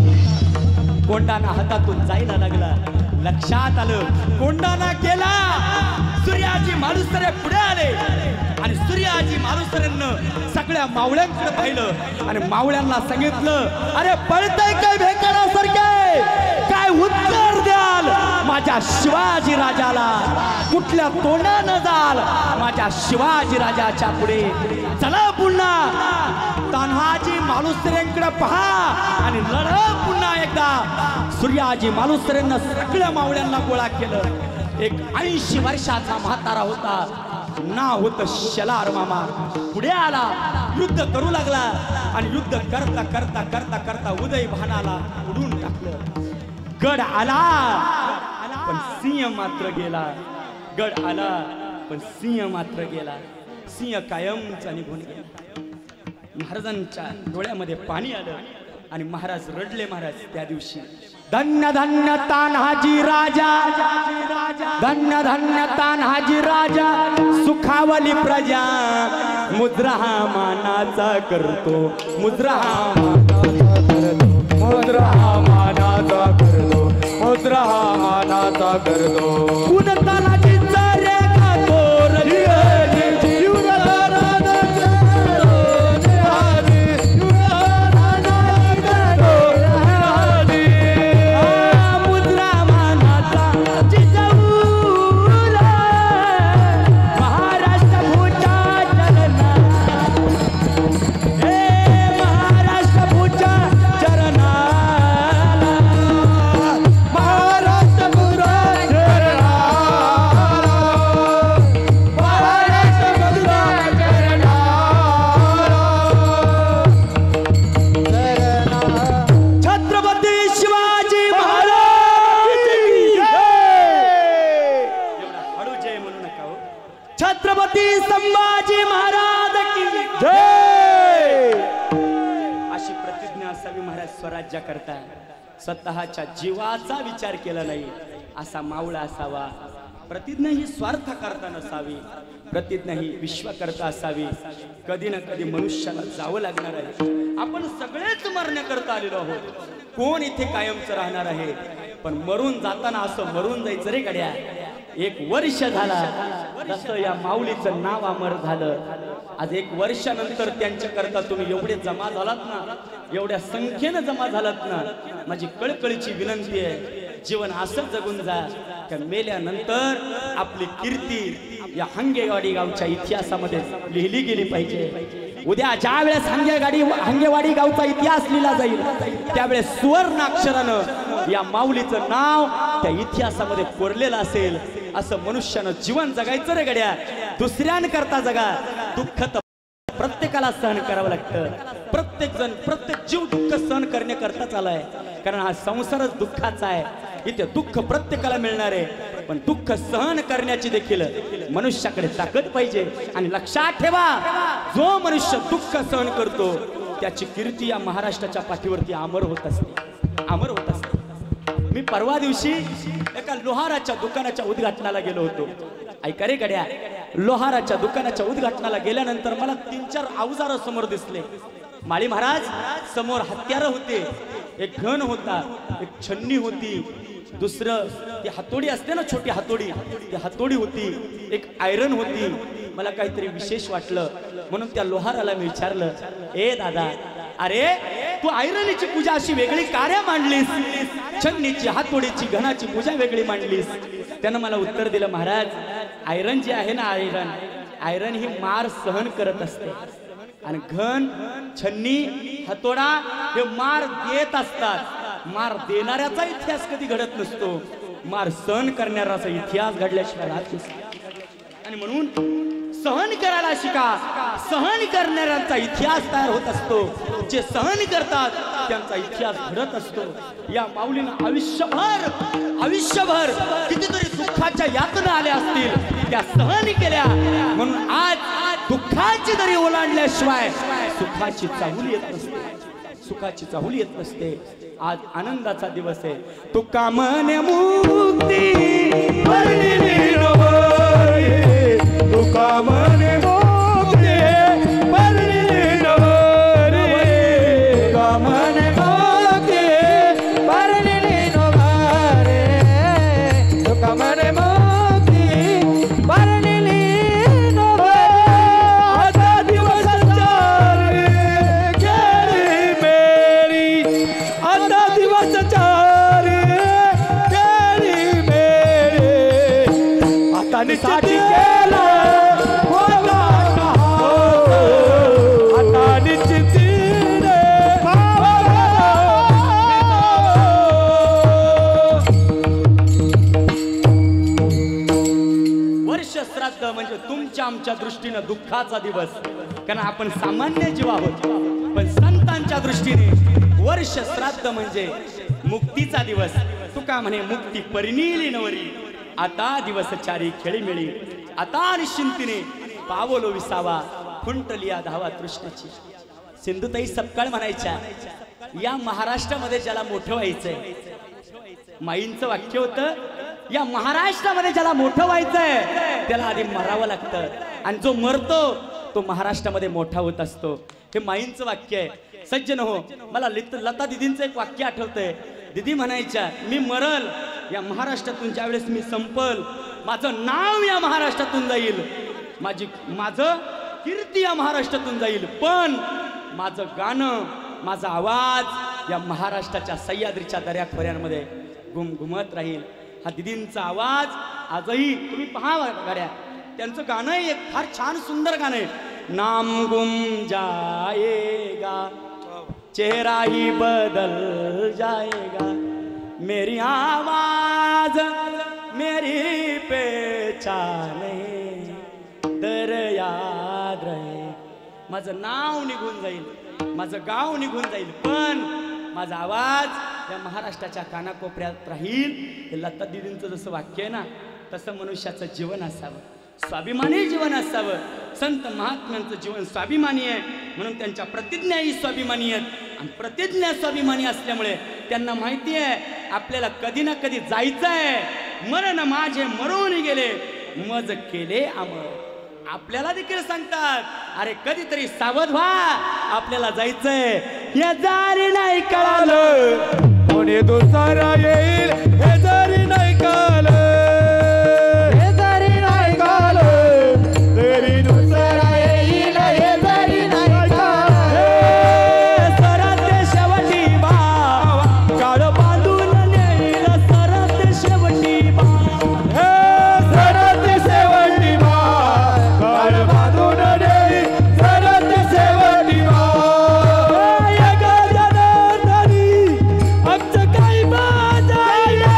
कोंढाणा हातातून जायला लागला. लक्षात आलं कोंढाणा गेला. सूर्याजी मालुसरे पुढे आले आणि सूर्याजी मालुसरेंनं सगळ्या मावळ्यांकडे पाहिलं आणि मावळ्यांना सांगितलं, अरे पळताय काय भेकारासारखे. काय उत्तर द्याल माझ्या शिवाजी राजाला. कुठल्या तोंडानं जाल माझ्या शिवाजी राजाच्या पुढे. चला पुन्हा तान्हाजी मालुसरेंकडे पहा आणि लढा पुन्हा एकदा. सूर्याजी मालुसरेंना सगळ्या मावळ्यांना गोळा केलं. एक 80 वर्षाचा म्हातारा होता. नाव होतं शलार मामा. पुढे आला. युद्ध करू लागला आणि युद्ध करता करता करता करता उदय भानाला उडून टाकलं. गड आला पण सिंह मात्र गेला. गड आला पण सिंह मात्र गेला. सिंह कायमचा निघून गेला. महाराजांच्या डोळ्यामध्ये पाणी आलं आणि महाराज रडले. महाराज त्या दिवशी धन्य धन्य तान्हाजी राजा. धन्य धन्य तान्हाजी राजा. सुखावली प्रजा. मुद्रा हा मानाचा करतो. मुद्रा हा मुद्रा हा मानाचा करतो. मुद्रा हा मानाचा करतो. पुन तानाजीचा रेखा तोरली. छत्रपती संभाजी महाराज की जय. अशी प्रतिज्ञा असावी महाराज स्वराज्या करता. स्वतःच्या जीवाचा विचार केला नाही असा मावळा असावा. प्रतिज्ञा ही स्वार्थ करता नसावी. प्रतिज्ञा ही विश्व करता असावी. कधी ना कधी मनुष्याला जावं लागणार आहे. आपण सगळेच मरण्याकरता आलेलो आहोत. कोण इथे कायमचं राहणार आहे. पण मरून जाताना असं मरून जायचं रे गड्या. 1 वर्ष झाला जसं या माऊलीचं नाव अमर झालं. आज 1 वर्षानंतर त्यांच्या करता तुम्ही एवढे जमा झालात ना, एवढ्या संख्येनं जमा झालात ना. माझी कळकळीची विनंती आहे, जीवन असं जगून जा का मेल्यानंतर आपली कीर्ती या हंगेवाडी गावच्या इतिहासामध्ये लिहिली गेली पाहिजे. उद्या ज्या वेळेस हंगेवाडी गावचा इतिहास लिहिला जाईल त्यावेळेस सुवर्ण अक्षरानं या माऊलीचं नाव त्या इतिहासामध्ये कोरलेलं असेल. असं मनुष्यानं जीवन जगायचं रे गड्या. दुसऱ्यांकरता जगा. दुःख तर प्रत्येकाला सहन करावं लागतं. प्रत्येक जण प्रत्येक जीव दुःख सहन करण्याकरताच आलाय. कारण हा संसारच दुःखाचा आहे. इथे दुःख प्रत्येकाला मिळणार आहे. पण दुःख सहन करण्याची देखील मनुष्याकडे ताकद पाहिजे. आणि लक्षात ठेवा, जो मनुष्य दुःख सहन करतो त्याची कीर्ती या महाराष्ट्राच्या पाठीवरती अमर होत असते. अमर होत असते. मी परवा दिवशी एका लोहाराच्या दुकानाच्या उद्घाटनाला गेलो होतो. ऐका रे गड्या, लोहाराच्या दुकानाच्या उद्घाटनाला गेल्यानंतर मला 3-4 अवजार समोर दिसले. माळी महाराज समोर हत्यारं होते, एक घन होता, एक छन्नी होती, दुसरं ती हातोडी असते ना छोटी हातोडी, ती हातोडी होती, एक आयरन होती. मला काहीतरी विशेष वाटलं म्हणून त्या लोहाराला मी विचारलं, ए दादा, अरे तू आयरनीची पूजा अशी वेगळी कार्य मांडलीस, छन्नीची हातोडीची घनाची पूजा वेगळी मांडलीस? त्यानं मला उत्तर दिलं, महाराज आयरन जी आहे ना, आयरन ही मार सहन करत असते आणि घन छन्नी हातोडा हे मार देत असतात. मार देणाऱ्याचा इतिहास कधी घडत नसतो, मार सहन करणाऱ्याचा इतिहास घडल्याशिवाय राहत नसतो. आणि म्हणून सहन करायला शिका, सहन करणाऱ्यांचा इतिहास तयार होत असतो, जे सहन करतात त्यांचा इतिहास घडत असतो. या माऊलीनं आयुष्यभर कितीतरी दुःखाच्या यातना आल्या असतील, त्या सहन केल्या म्हणून आज दुःखाची दरी ओलांडल्याशिवाय सुखाची चाहूल येत नसते, सुखाची चाहूल येत नसते. आज आनंदाचा दिवस आहे. तुका म्हणे मुक्ती तुका म्हणे मोक्ते परली नवरे, तुका म्हणे मोक्ते परली नवरे, तुका म्हणे मोक्ते परली नवरे. आता दिवस चारे केली मेरी, आता दिवस चारे केली मेरी. आता निसाठी म्हणजे तुमच्या आमच्या दृष्टीने दुःखाचा दिवस, कारण आपण सामान्य जीव आहोत, पण संतांच्या दृष्टीने वर्ष श्राद्ध म्हणजे मुक्तीचा दिवस. तुका म्हणे मुक्ती परिणिली नवरी, आता दिवस चारी खेळीमेळी, आता निश्चिंतीने पावलो विसावा, खुंटलिया धावा तृष्णाची. सिंधुताई सपकाळ म्हणायच्या, या महाराष्ट्रामध्ये ज्याला मोठं व्हायचंय, माईंचं वाक्य होतं, या महाराष्ट्रामध्ये ज्याला मोठं व्हायचंय त्याला आधी मरावं लागतं, आणि जो मरतो तो महाराष्ट्रामध्ये मोठा होत असतो. हे माईंचं वाक्य आहे. सज्जन हो, मला लता दिदींचं एक वाक्य आठवतंय. दिदी म्हणायच्या, मी मरल या महाराष्ट्रातून, ज्यावेळेस मी संपल, माझं नाव या महाराष्ट्रातून जाईल, माझं कीर्ती या महाराष्ट्रातून जाईल, पण माझं गाणं, माझा आवाज या महाराष्ट्राच्या सह्याद्रीच्या दऱ्याखोऱ्यांमध्ये घुमघुमत राहील. हा दिदींचा आवाज आजही तुम्ही पहा गाड्या, त्यांचं गाणं एक फार छान सुंदर गाणं आहे. नाम गुम जाएगा चेहरा ही बदल जाएगा, मेरी आवाज मेरी पहचान दर याद रहे. माझं नाव निघून जाईल, माझं गाव निघून जाईल, पण माझा आवाज या महाराष्ट्राच्या कानाकोपऱ्यात राहील. हे लता दिदींचं जसं वाक्य आहे ना, तसं मनुष्याचं जीवन असावं, स्वाभिमानी जीवन असावं. संत महात्म्यांचं जीवन स्वाभिमानी आहे म्हणून त्यांच्या प्रतिज्ञाही स्वाभिमानी आहेत, आणि प्रतिज्ञा स्वाभिमानी असल्यामुळे त्यांना माहिती आहे आपल्याला कधी ना कधी जायचं आहे. मरण माझे मरून गेले, मज केले अमर. आपल्याला देखील सांगतात, अरे कधीतरी सावध व्हा, आपल्याला जायचंय. या जारी नाही कळालं कोणी दुसरा येईल, हे जरी नाही कळालं, हे जरी नाही कळालं, तरी दुसरा येईल, हे जरी नाही कळालं. सरते शेवटी भावा, काळ बांधून नेईल, सरते शेवटी भावा, हे सरते शेवटी भावा, काळ बांधून नेईल, सरते शेवटी भावा. या गजाननी आमचं काही बाजाया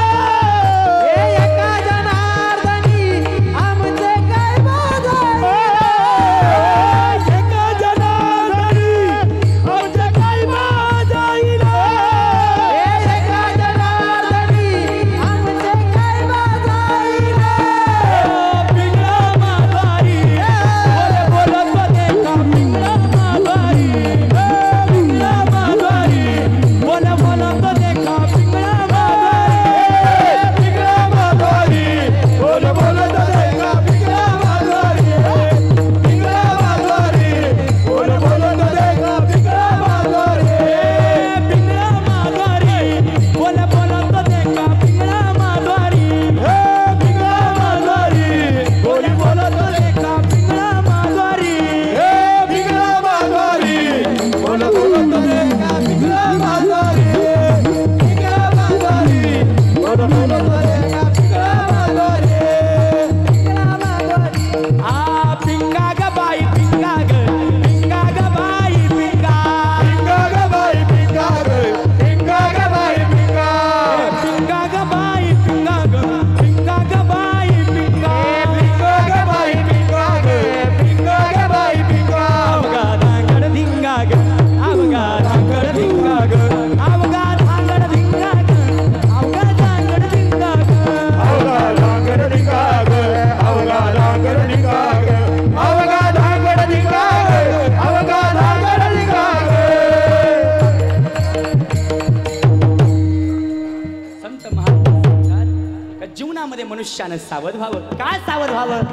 शिष्यानं सावध व्हावं. काय सावध व्हावं?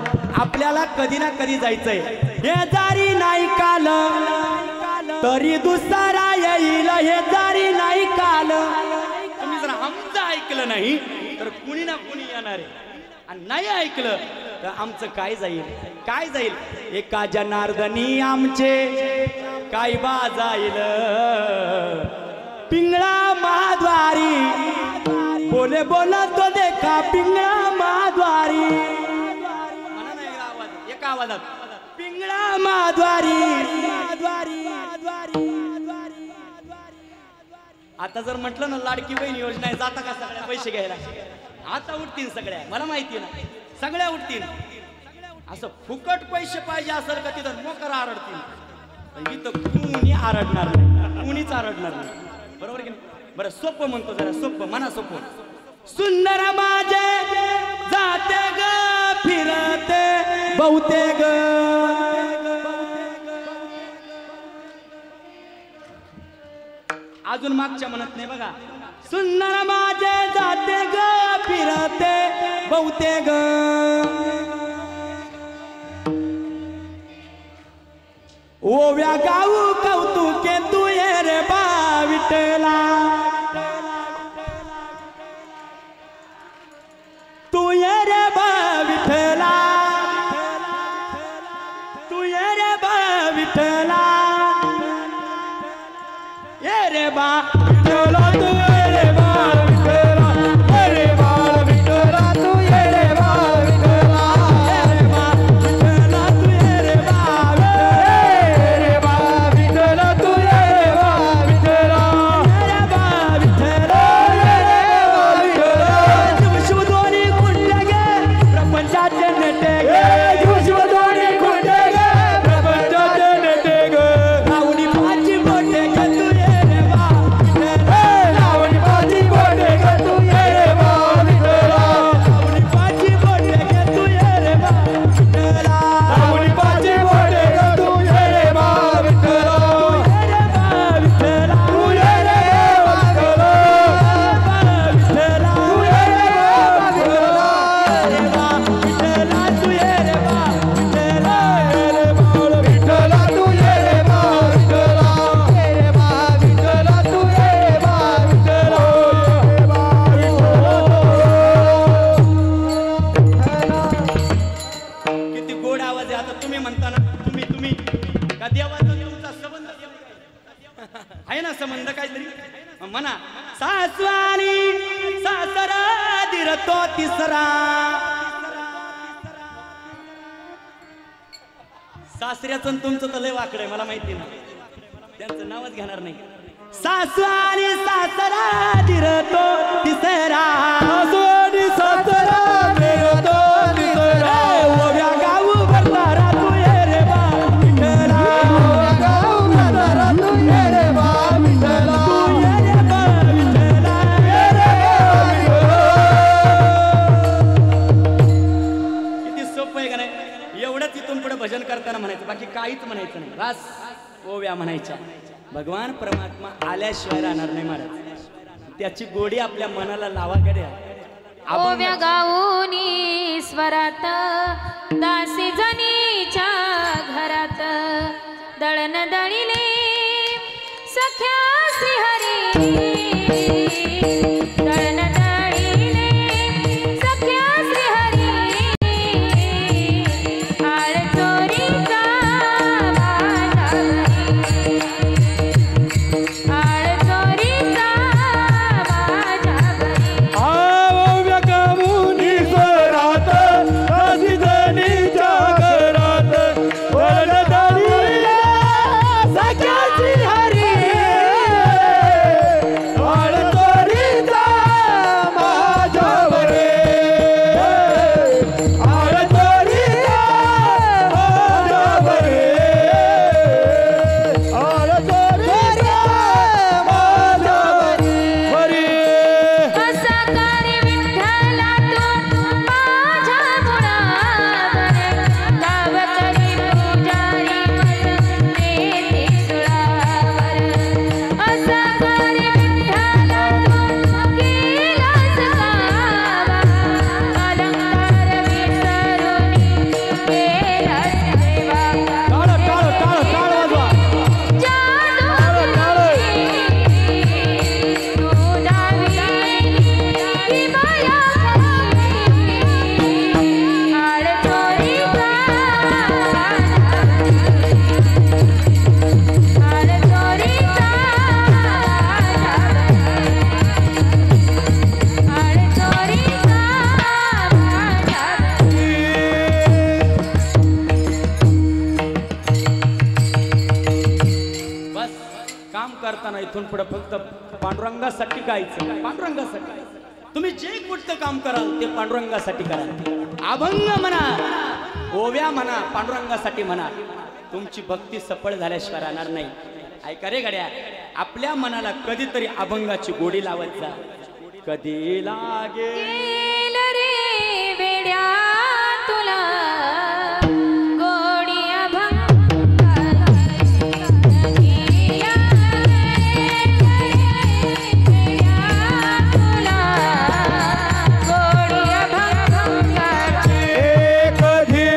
आपल्याला कधी ना कधी जायचंय. हे जारी नाही काल तरी दुसरा येईल, हे जारी नाही काल. तुम्ही जर आमचं ऐकलं नाही तर कुणी ना कुणी येणार आहे, आणि नाही ऐकलं तर आमचं काय जाईल? काय जाईल? एका जनार्दनी आमचे काय बा जाईल. पिंगळा महाद्वारी बोले बोला तो देखा पिंगळा महाद्वारी. म्हणा ना एका आवाजात पिंगळा महाद्वारी. आता जर म्हटलं ना लाडकी बहीण योजना आहे, जाता का सगळ्या पैसे घ्यायला? आता उठतील सगळ्या, मला माहिती ना सगळ्या उठतील. असं फुकट पैसे पाहिजे असेल का तिथं मोकर आरडतील. इथं कुणी आरडणार नाही, कुणीच आरडणार नाही. बरोबर की नाही? बरं सोपं म्हणतो, जरा सोपं म्हणा. सोपं. सुंदर माझे जाते ग फिरते बहुते ग. अजून मागच्या म्हणत नाही बघा. सुंदर माझे जाते ग फिरते बहुते ग. ओव्या गाऊ कौतुके तू ये रे बा विठला. तू ये रे बा विठला. तू ये रे बा विठला. ये रे बा विठला. तू ये रे बा विठला. ये रे बा विठला. तू ये रे बा विठला. ये रे बा विठला. तू ये रे बा विठला. तू ये रे बा विठला. ये रे बा विठला. ये रे बा विठला. शिव दोन्ही कुंडले गे प्रपंचाचे नेते गे. शिव दोन्ही कुंडले गे प्रपंचाचे नेते गे. लावणी पाची बोटे गे तू ये रे बा विठला. लावणी पाची बोटे गे तू ये रे बा विठला. लावणी पाची बोटे गे तू ये रे बा विठला. लावणी पाची बोटे गे तू ये रे बा विठला. तू ये रे बा विठला. तू ये रे बा विठला. तू ये रे बा विठला. विठला तू ये रे बा विठला. ये रे बा विठला. तू ये रे बा विठला. किती गोड आवाज आहे. आता तुम्ही म्हणता ना, तुम्ही का देवाचा तुमचा संबंध आहे ना? संबंध काहीतरी म्हणा. सासवानी सासरा दिरतो तिसरा. सासऱ्याचं तुमचं तर लय वाकडं आहे, मला माहिती ना. त्यांचं नावच घेणार नाही. सासवानी सासरा दिरतो तिसरा. सासवानी सासरा दिरतो तिसरा. ओव्या गाऊ भरणारा तू ये रे बा विठला. ओव्या गाऊ भरणारा तू ये रे बा विठला. तू ये रे बा विठला. ये रे बा विठला. किती सोपं आहे का नाही? एवढंच इथून पुढे भजन करताना म्हणायचं, बाकी काहीच म्हणायचं नाही. बस ओव्या म्हणायच्या. भगवान परमात्मा आल्याशिवाय राहणार नाही महाराज. त्याची गोडी आपल्या मनाला लावा गड्या. ओव्या गाऊनी स्वरात दासी जनीच्या घरात. दळण दळिले सख्या श्रीहरी. दळण दळिले सख्या श्रीहरी. आळ चोरीचा माझ्या घरी. आळ चोरीचा माझ्या घरी. ओव्या गाऊनी स्वरात दासी जनीच्या करताना इथून पुढे फक्त पांडुरंगासाठी गायचं, पांडुरंगासाठी. तुम्ही जे कुठलं काम कराल ते पांडुरंगासाठी करा. अभंग म्हणा, ओव्या म्हणा, पांडुरंगासाठी म्हणा. तुमची भक्ती सफळ झाल्याशिवाय राहणार नाही. ऐका रे गड्या, आपल्या मनाला कधीतरी अभंगाची गोडी लावत जा. कधी लागे गेल रे वेड्या तुला गोडी अभंगाची. कधी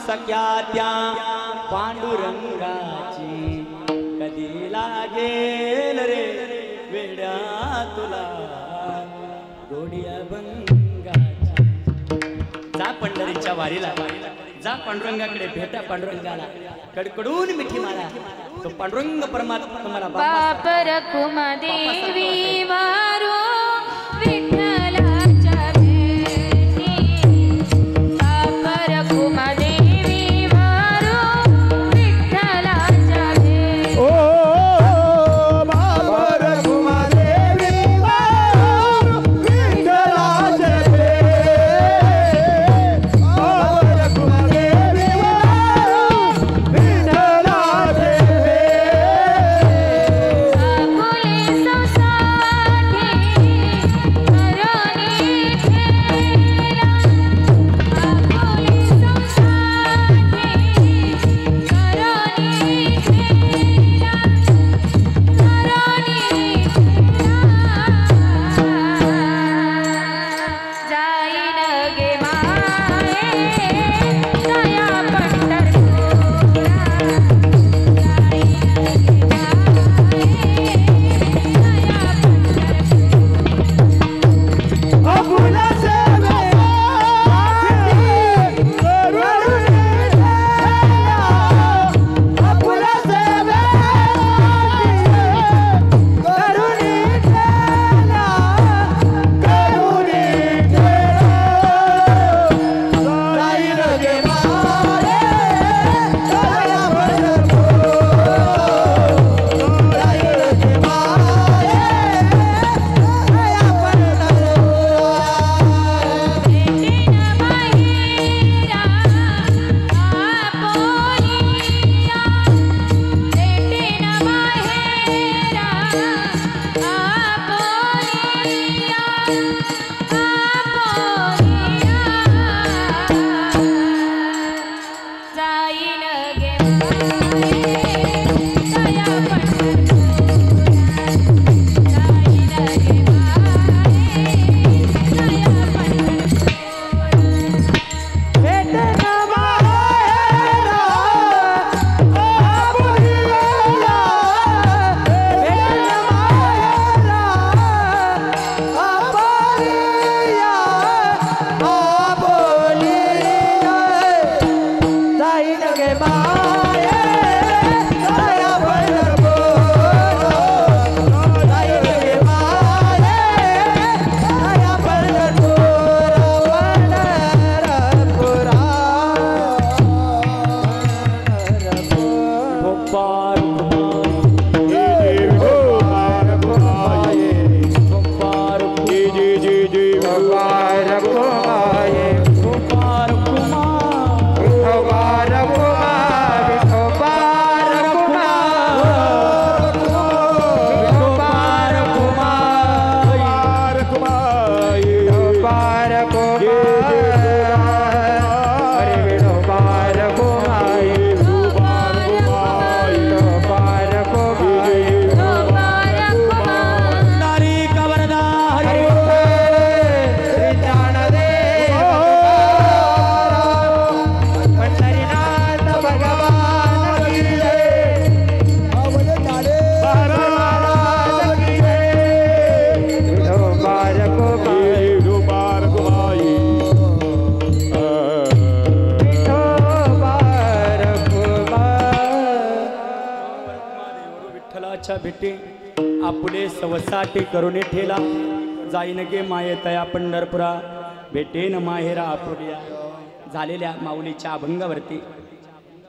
सख्या त्या पांडुरंगाची. कधी लागेल रे वेड्या तुला गोडी अभंगाची. जा पंढरीच्या वारीला, जा पांडुरंगाकडे भेटा पांडुरंगाला. कडकडून मिठी मारा, तो पांडुरंग परमात्मा तुम्हाला बाप रखुमा देवी वारो विठ्ठलाच्या भेटी. बाप रखुमा देवी वारो विठ्ठलाच्या भेटी. ओ बाबा रघुमा देवी वारो विठ्ठलाच्या भेटी. बाबा रघुमा देवी वारो विठ्ठलाच्या जी जी विठ्ठलाच्या भेटी आपुले सवसाटे करुणे ठेला जाईन गे माये तया पंढरपुरा भेटेन माहेरा आपुलिया. झालेल्या माऊलीच्या अभंगावरती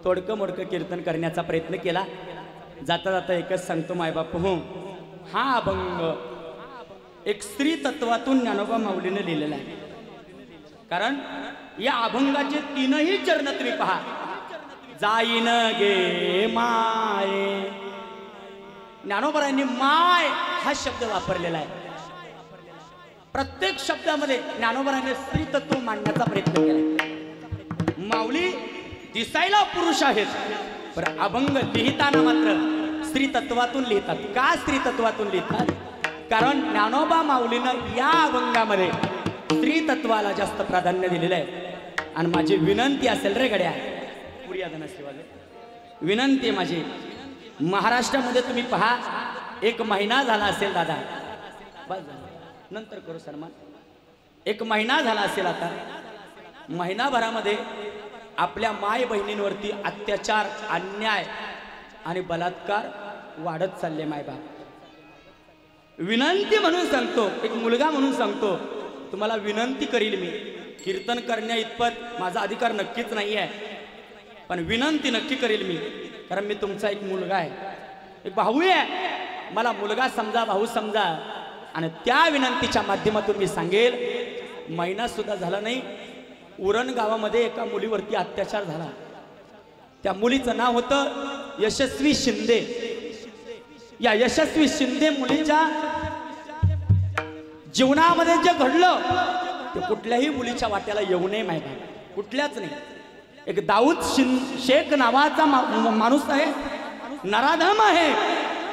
तोडकं मोडकं कीर्तन करण्याचा प्रयत्न केला. जाता जाता एकच सांगतो मायबाप हो, हा अभंग एक स्त्री तत्वातून ज्ञानोबा माऊलीने लिहिलेला आहे. कारण या अभंगाचे तीनही चरण तुम्ही पहा. जाईन गे माये, ज्ञानोबरांनी माय हा शब्द वापरलेला आहे. प्रत्येक शब्दामध्ये ज्ञानोबरांनी स्त्री तत्व मांडण्याचा प्रयत्न केला. माऊली दिसायला पुरुष आहेत, पण अभंग लिहिताना मात्र स्त्री तत्वातून लिहितात. का स्त्री तत्वातून लिहितात? कारण ज्ञानोबा माऊलीनं या अभंगामध्ये स्त्री तत्वाला जास्त प्राधान्य दिलेलं आहे. आणि माझी विनंती असेल रे गड्या, पुरी धनश्रीवाले, विनंती आहे माझी, महाराष्ट्रामध्ये तुम्ही पहा, एक महिना झाला असेल दादा, बस नंतर करू सन्मान, एक महिना झाला असेल आता, महिनाभरामध्ये आपल्या माय बहिणींवरती अत्याचार, अन्याय आणि बलात्कार वाढत चालले. मायबाप, विनंती म्हणून सांगतो, एक मुलगा म्हणून सांगतो, तुम्हाला विनंती करील मी. कीर्तन करण्या इतपत माझा अधिकार नक्कीच नाही आहे, पण विनंती नक्की करील मी. कारण मी तुमचा एक मुलगा आहे, एक भाऊ आहे. मला मुलगा समजा, भाऊ समजा. आणि त्या विनंतीच्या माध्यमातून मी सांगेल, महिना सुद्धा झाला नाही, उरण गावामध्ये एका मुलीवरती अत्याचार झाला. त्या मुलीचं नाव होतं यशस्वी शिंदे. या यशस्वी शिंदे मुलीच्या जीवनामध्ये जे घडलं ते कुठल्याही मुलीच्या वाट्याला येऊ नये माहिती, कुठल्याच नाही. एक दाऊद शेख नावाचा माणूस आहे, नराधम आहे,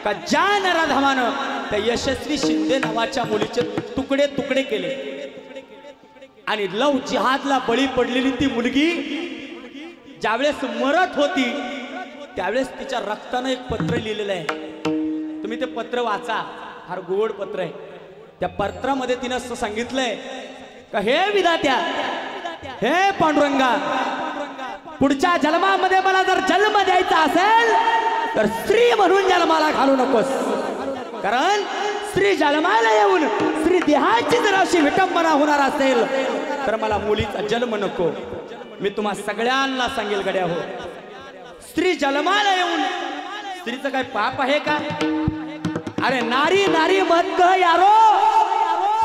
का ज्या नराधमानं त्या यशस्वी शिंदे नावाच्या मुलीचे तुकडे तुकडे केले. आणि लव जिहादला बळी पडलेली ती मुलगी ज्यावेळेस मरत होती त्यावेळेस तिच्या रक्तानं एक पत्र लिहिलेलं आहे. तुम्ही ते पत्र वाचा, फार गोड पत्र आहे. त्या पत्रामध्ये तिनं असं सांगितलंय का, हे विधात्या, हे पांडुरंगा, पुढच्या जन्मामध्ये मला जर जन्म द्यायचा असेल तर स्त्री म्हणून जन्माला घालू नकोस. कारण स्त्री जन्माला येऊन स्त्री देहाची जर अशी विटंबना होणार असेल तर मला मुलीचा जन्म नको. मी तुम्हा सगळ्यांना सांगेल गड्या हो, स्त्री जन्माला येऊन स्त्रीचं काय पाप आहे का? अरे नारी नारी मत कह यारो,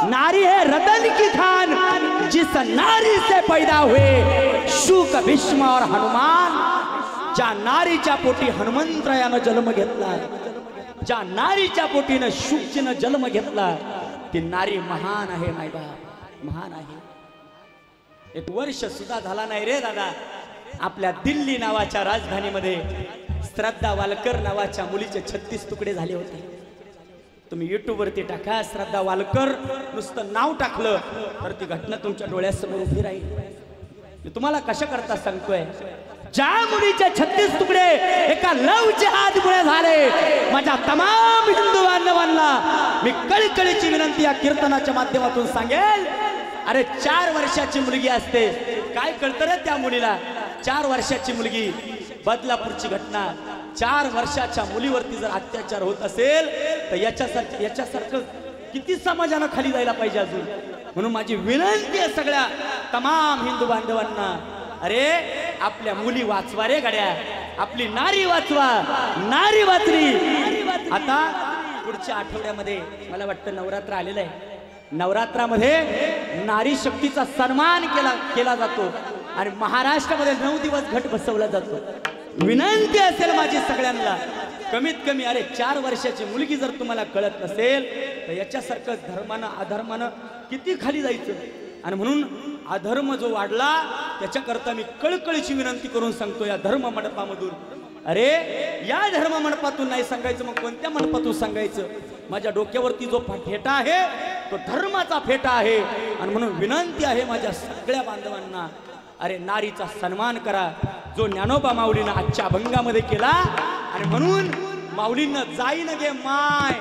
नारी है रतन की खान, जिस नारी से पैदा हुए शुक भीष्म और हनुमान. ज्या नारीच्या पोटी हनुमंतरायानं जन्म घेतला, ज्या नारीच्या पोटीनं शुकजीनं जन्म घेतला, ती नारी महान आहे मायबाप, महान आहे. एक वर्ष सुद्धा झाला नाही रे दादा, आपल्या दिल्ली नावाच्या राजधानीमध्ये श्रद्धा वालकर नावाच्या मुलीचे 36 तुकडे झाले होते. तुम्ही YouTube वरती टाका, श्रद्धा वालकर नुसतं नाव टाकलं तर ती घटना तुमच्या डोळ्यासमोर उभी राहील. मी तुम्हाला कशा करता सांगतोय, ज्या मुलीचे 36 तुकडे एका लव जिहादमुळे झाले, माझ्या तमाम हिंदू बांधवांना मी कळकळीची विनंती या कीर्तनाच्या माध्यमातून सांगेल. अरे 4 वर्षाची मुलगी असते, काय कळतं रे त्या मुलीला? 4 वर्षाची मुलगी, बदलापूरची घटना. 4 वर्षाच्या मुलीवरती जर अत्याचार होत असेल तर याच्यासारखं किती समाजानं खाली जायला पाहिजे अजून. म्हणून माझी विनंती आहे सगळ्या तमाम हिंदू बांधवांना, अरे आपल्या मुली वाचवा रे गड्या, आपली नारी वाचवा, नारी वाचली. आता पुढच्या आठवड्यामध्ये मला वाटतं नवरात्र आलेलं आहे. नवरात्रामध्ये नारी शक्तीचा सन्मान केला जातो आणि महाराष्ट्रामध्ये 9 दिवस घट बसवला जातो. विनंती असेल माझी सगळ्यांना, कमीत कमी अरे 4 वर्षाची मुलगी जर तुम्हाला कळत नसेल तर याच्यासारखं धर्मानं अधर्मानं किती खाली जायचं. आणि म्हणून अधर्म जो वाढला त्याच्याकरता मी कळकळीची विनंती करून सांगतो या धर्म मंडपामधून, अरे या धर्म मंडपातून नाही सांगायचं, मग कोणत्या मंडपातून सांगायचं? माझ्या डोक्यावरती जो फेटा आहे तो धर्माचा फेटा आहे. आणि म्हणून विनंती आहे माझ्या सगळ्या बांधवांना, अरे नारीचा सन्मान करा, जो ज्ञानोबा माऊलीनं आजच्या अभंगामध्ये केला. आणि म्हणून माऊलींनं जाईन गे माय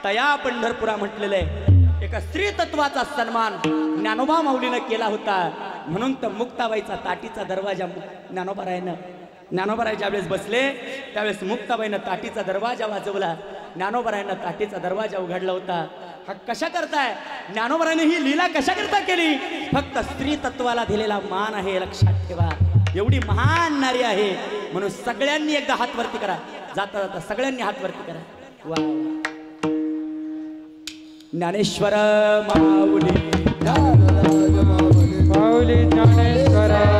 तया पंढरपुरा म्हटलेलं आहे. एका स्त्री तत्वाचा सन्मान ज्ञानोबा माऊलीनं केला होता. म्हणून तर मुक्ताबाईचा ताटीचा दरवाजा ज्ञानोबारायानं ज्ञानोबराय ज्यावेळेस बसले त्यावेळेस मुक्ताबाईनं ताटीचा दरवाजा वाजवला. ज्ञानोबरायांना ताटीचा दरवाजा उघडला होता. हा कशा करताय? ज्ञानोबराने ही लीला कशा करता केली? फक्त स्त्री तत्वाला दिलेला मान आहे, लक्षात ठेवा. एवढी महान नारी आहे म्हणून सगळ्यांनी एकदा हात वरती करा. जाता जाता सगळ्यांनी हात वरती करा. वा ज्ञानेश्वर माऊली माऊली ज्ञानेश्वरा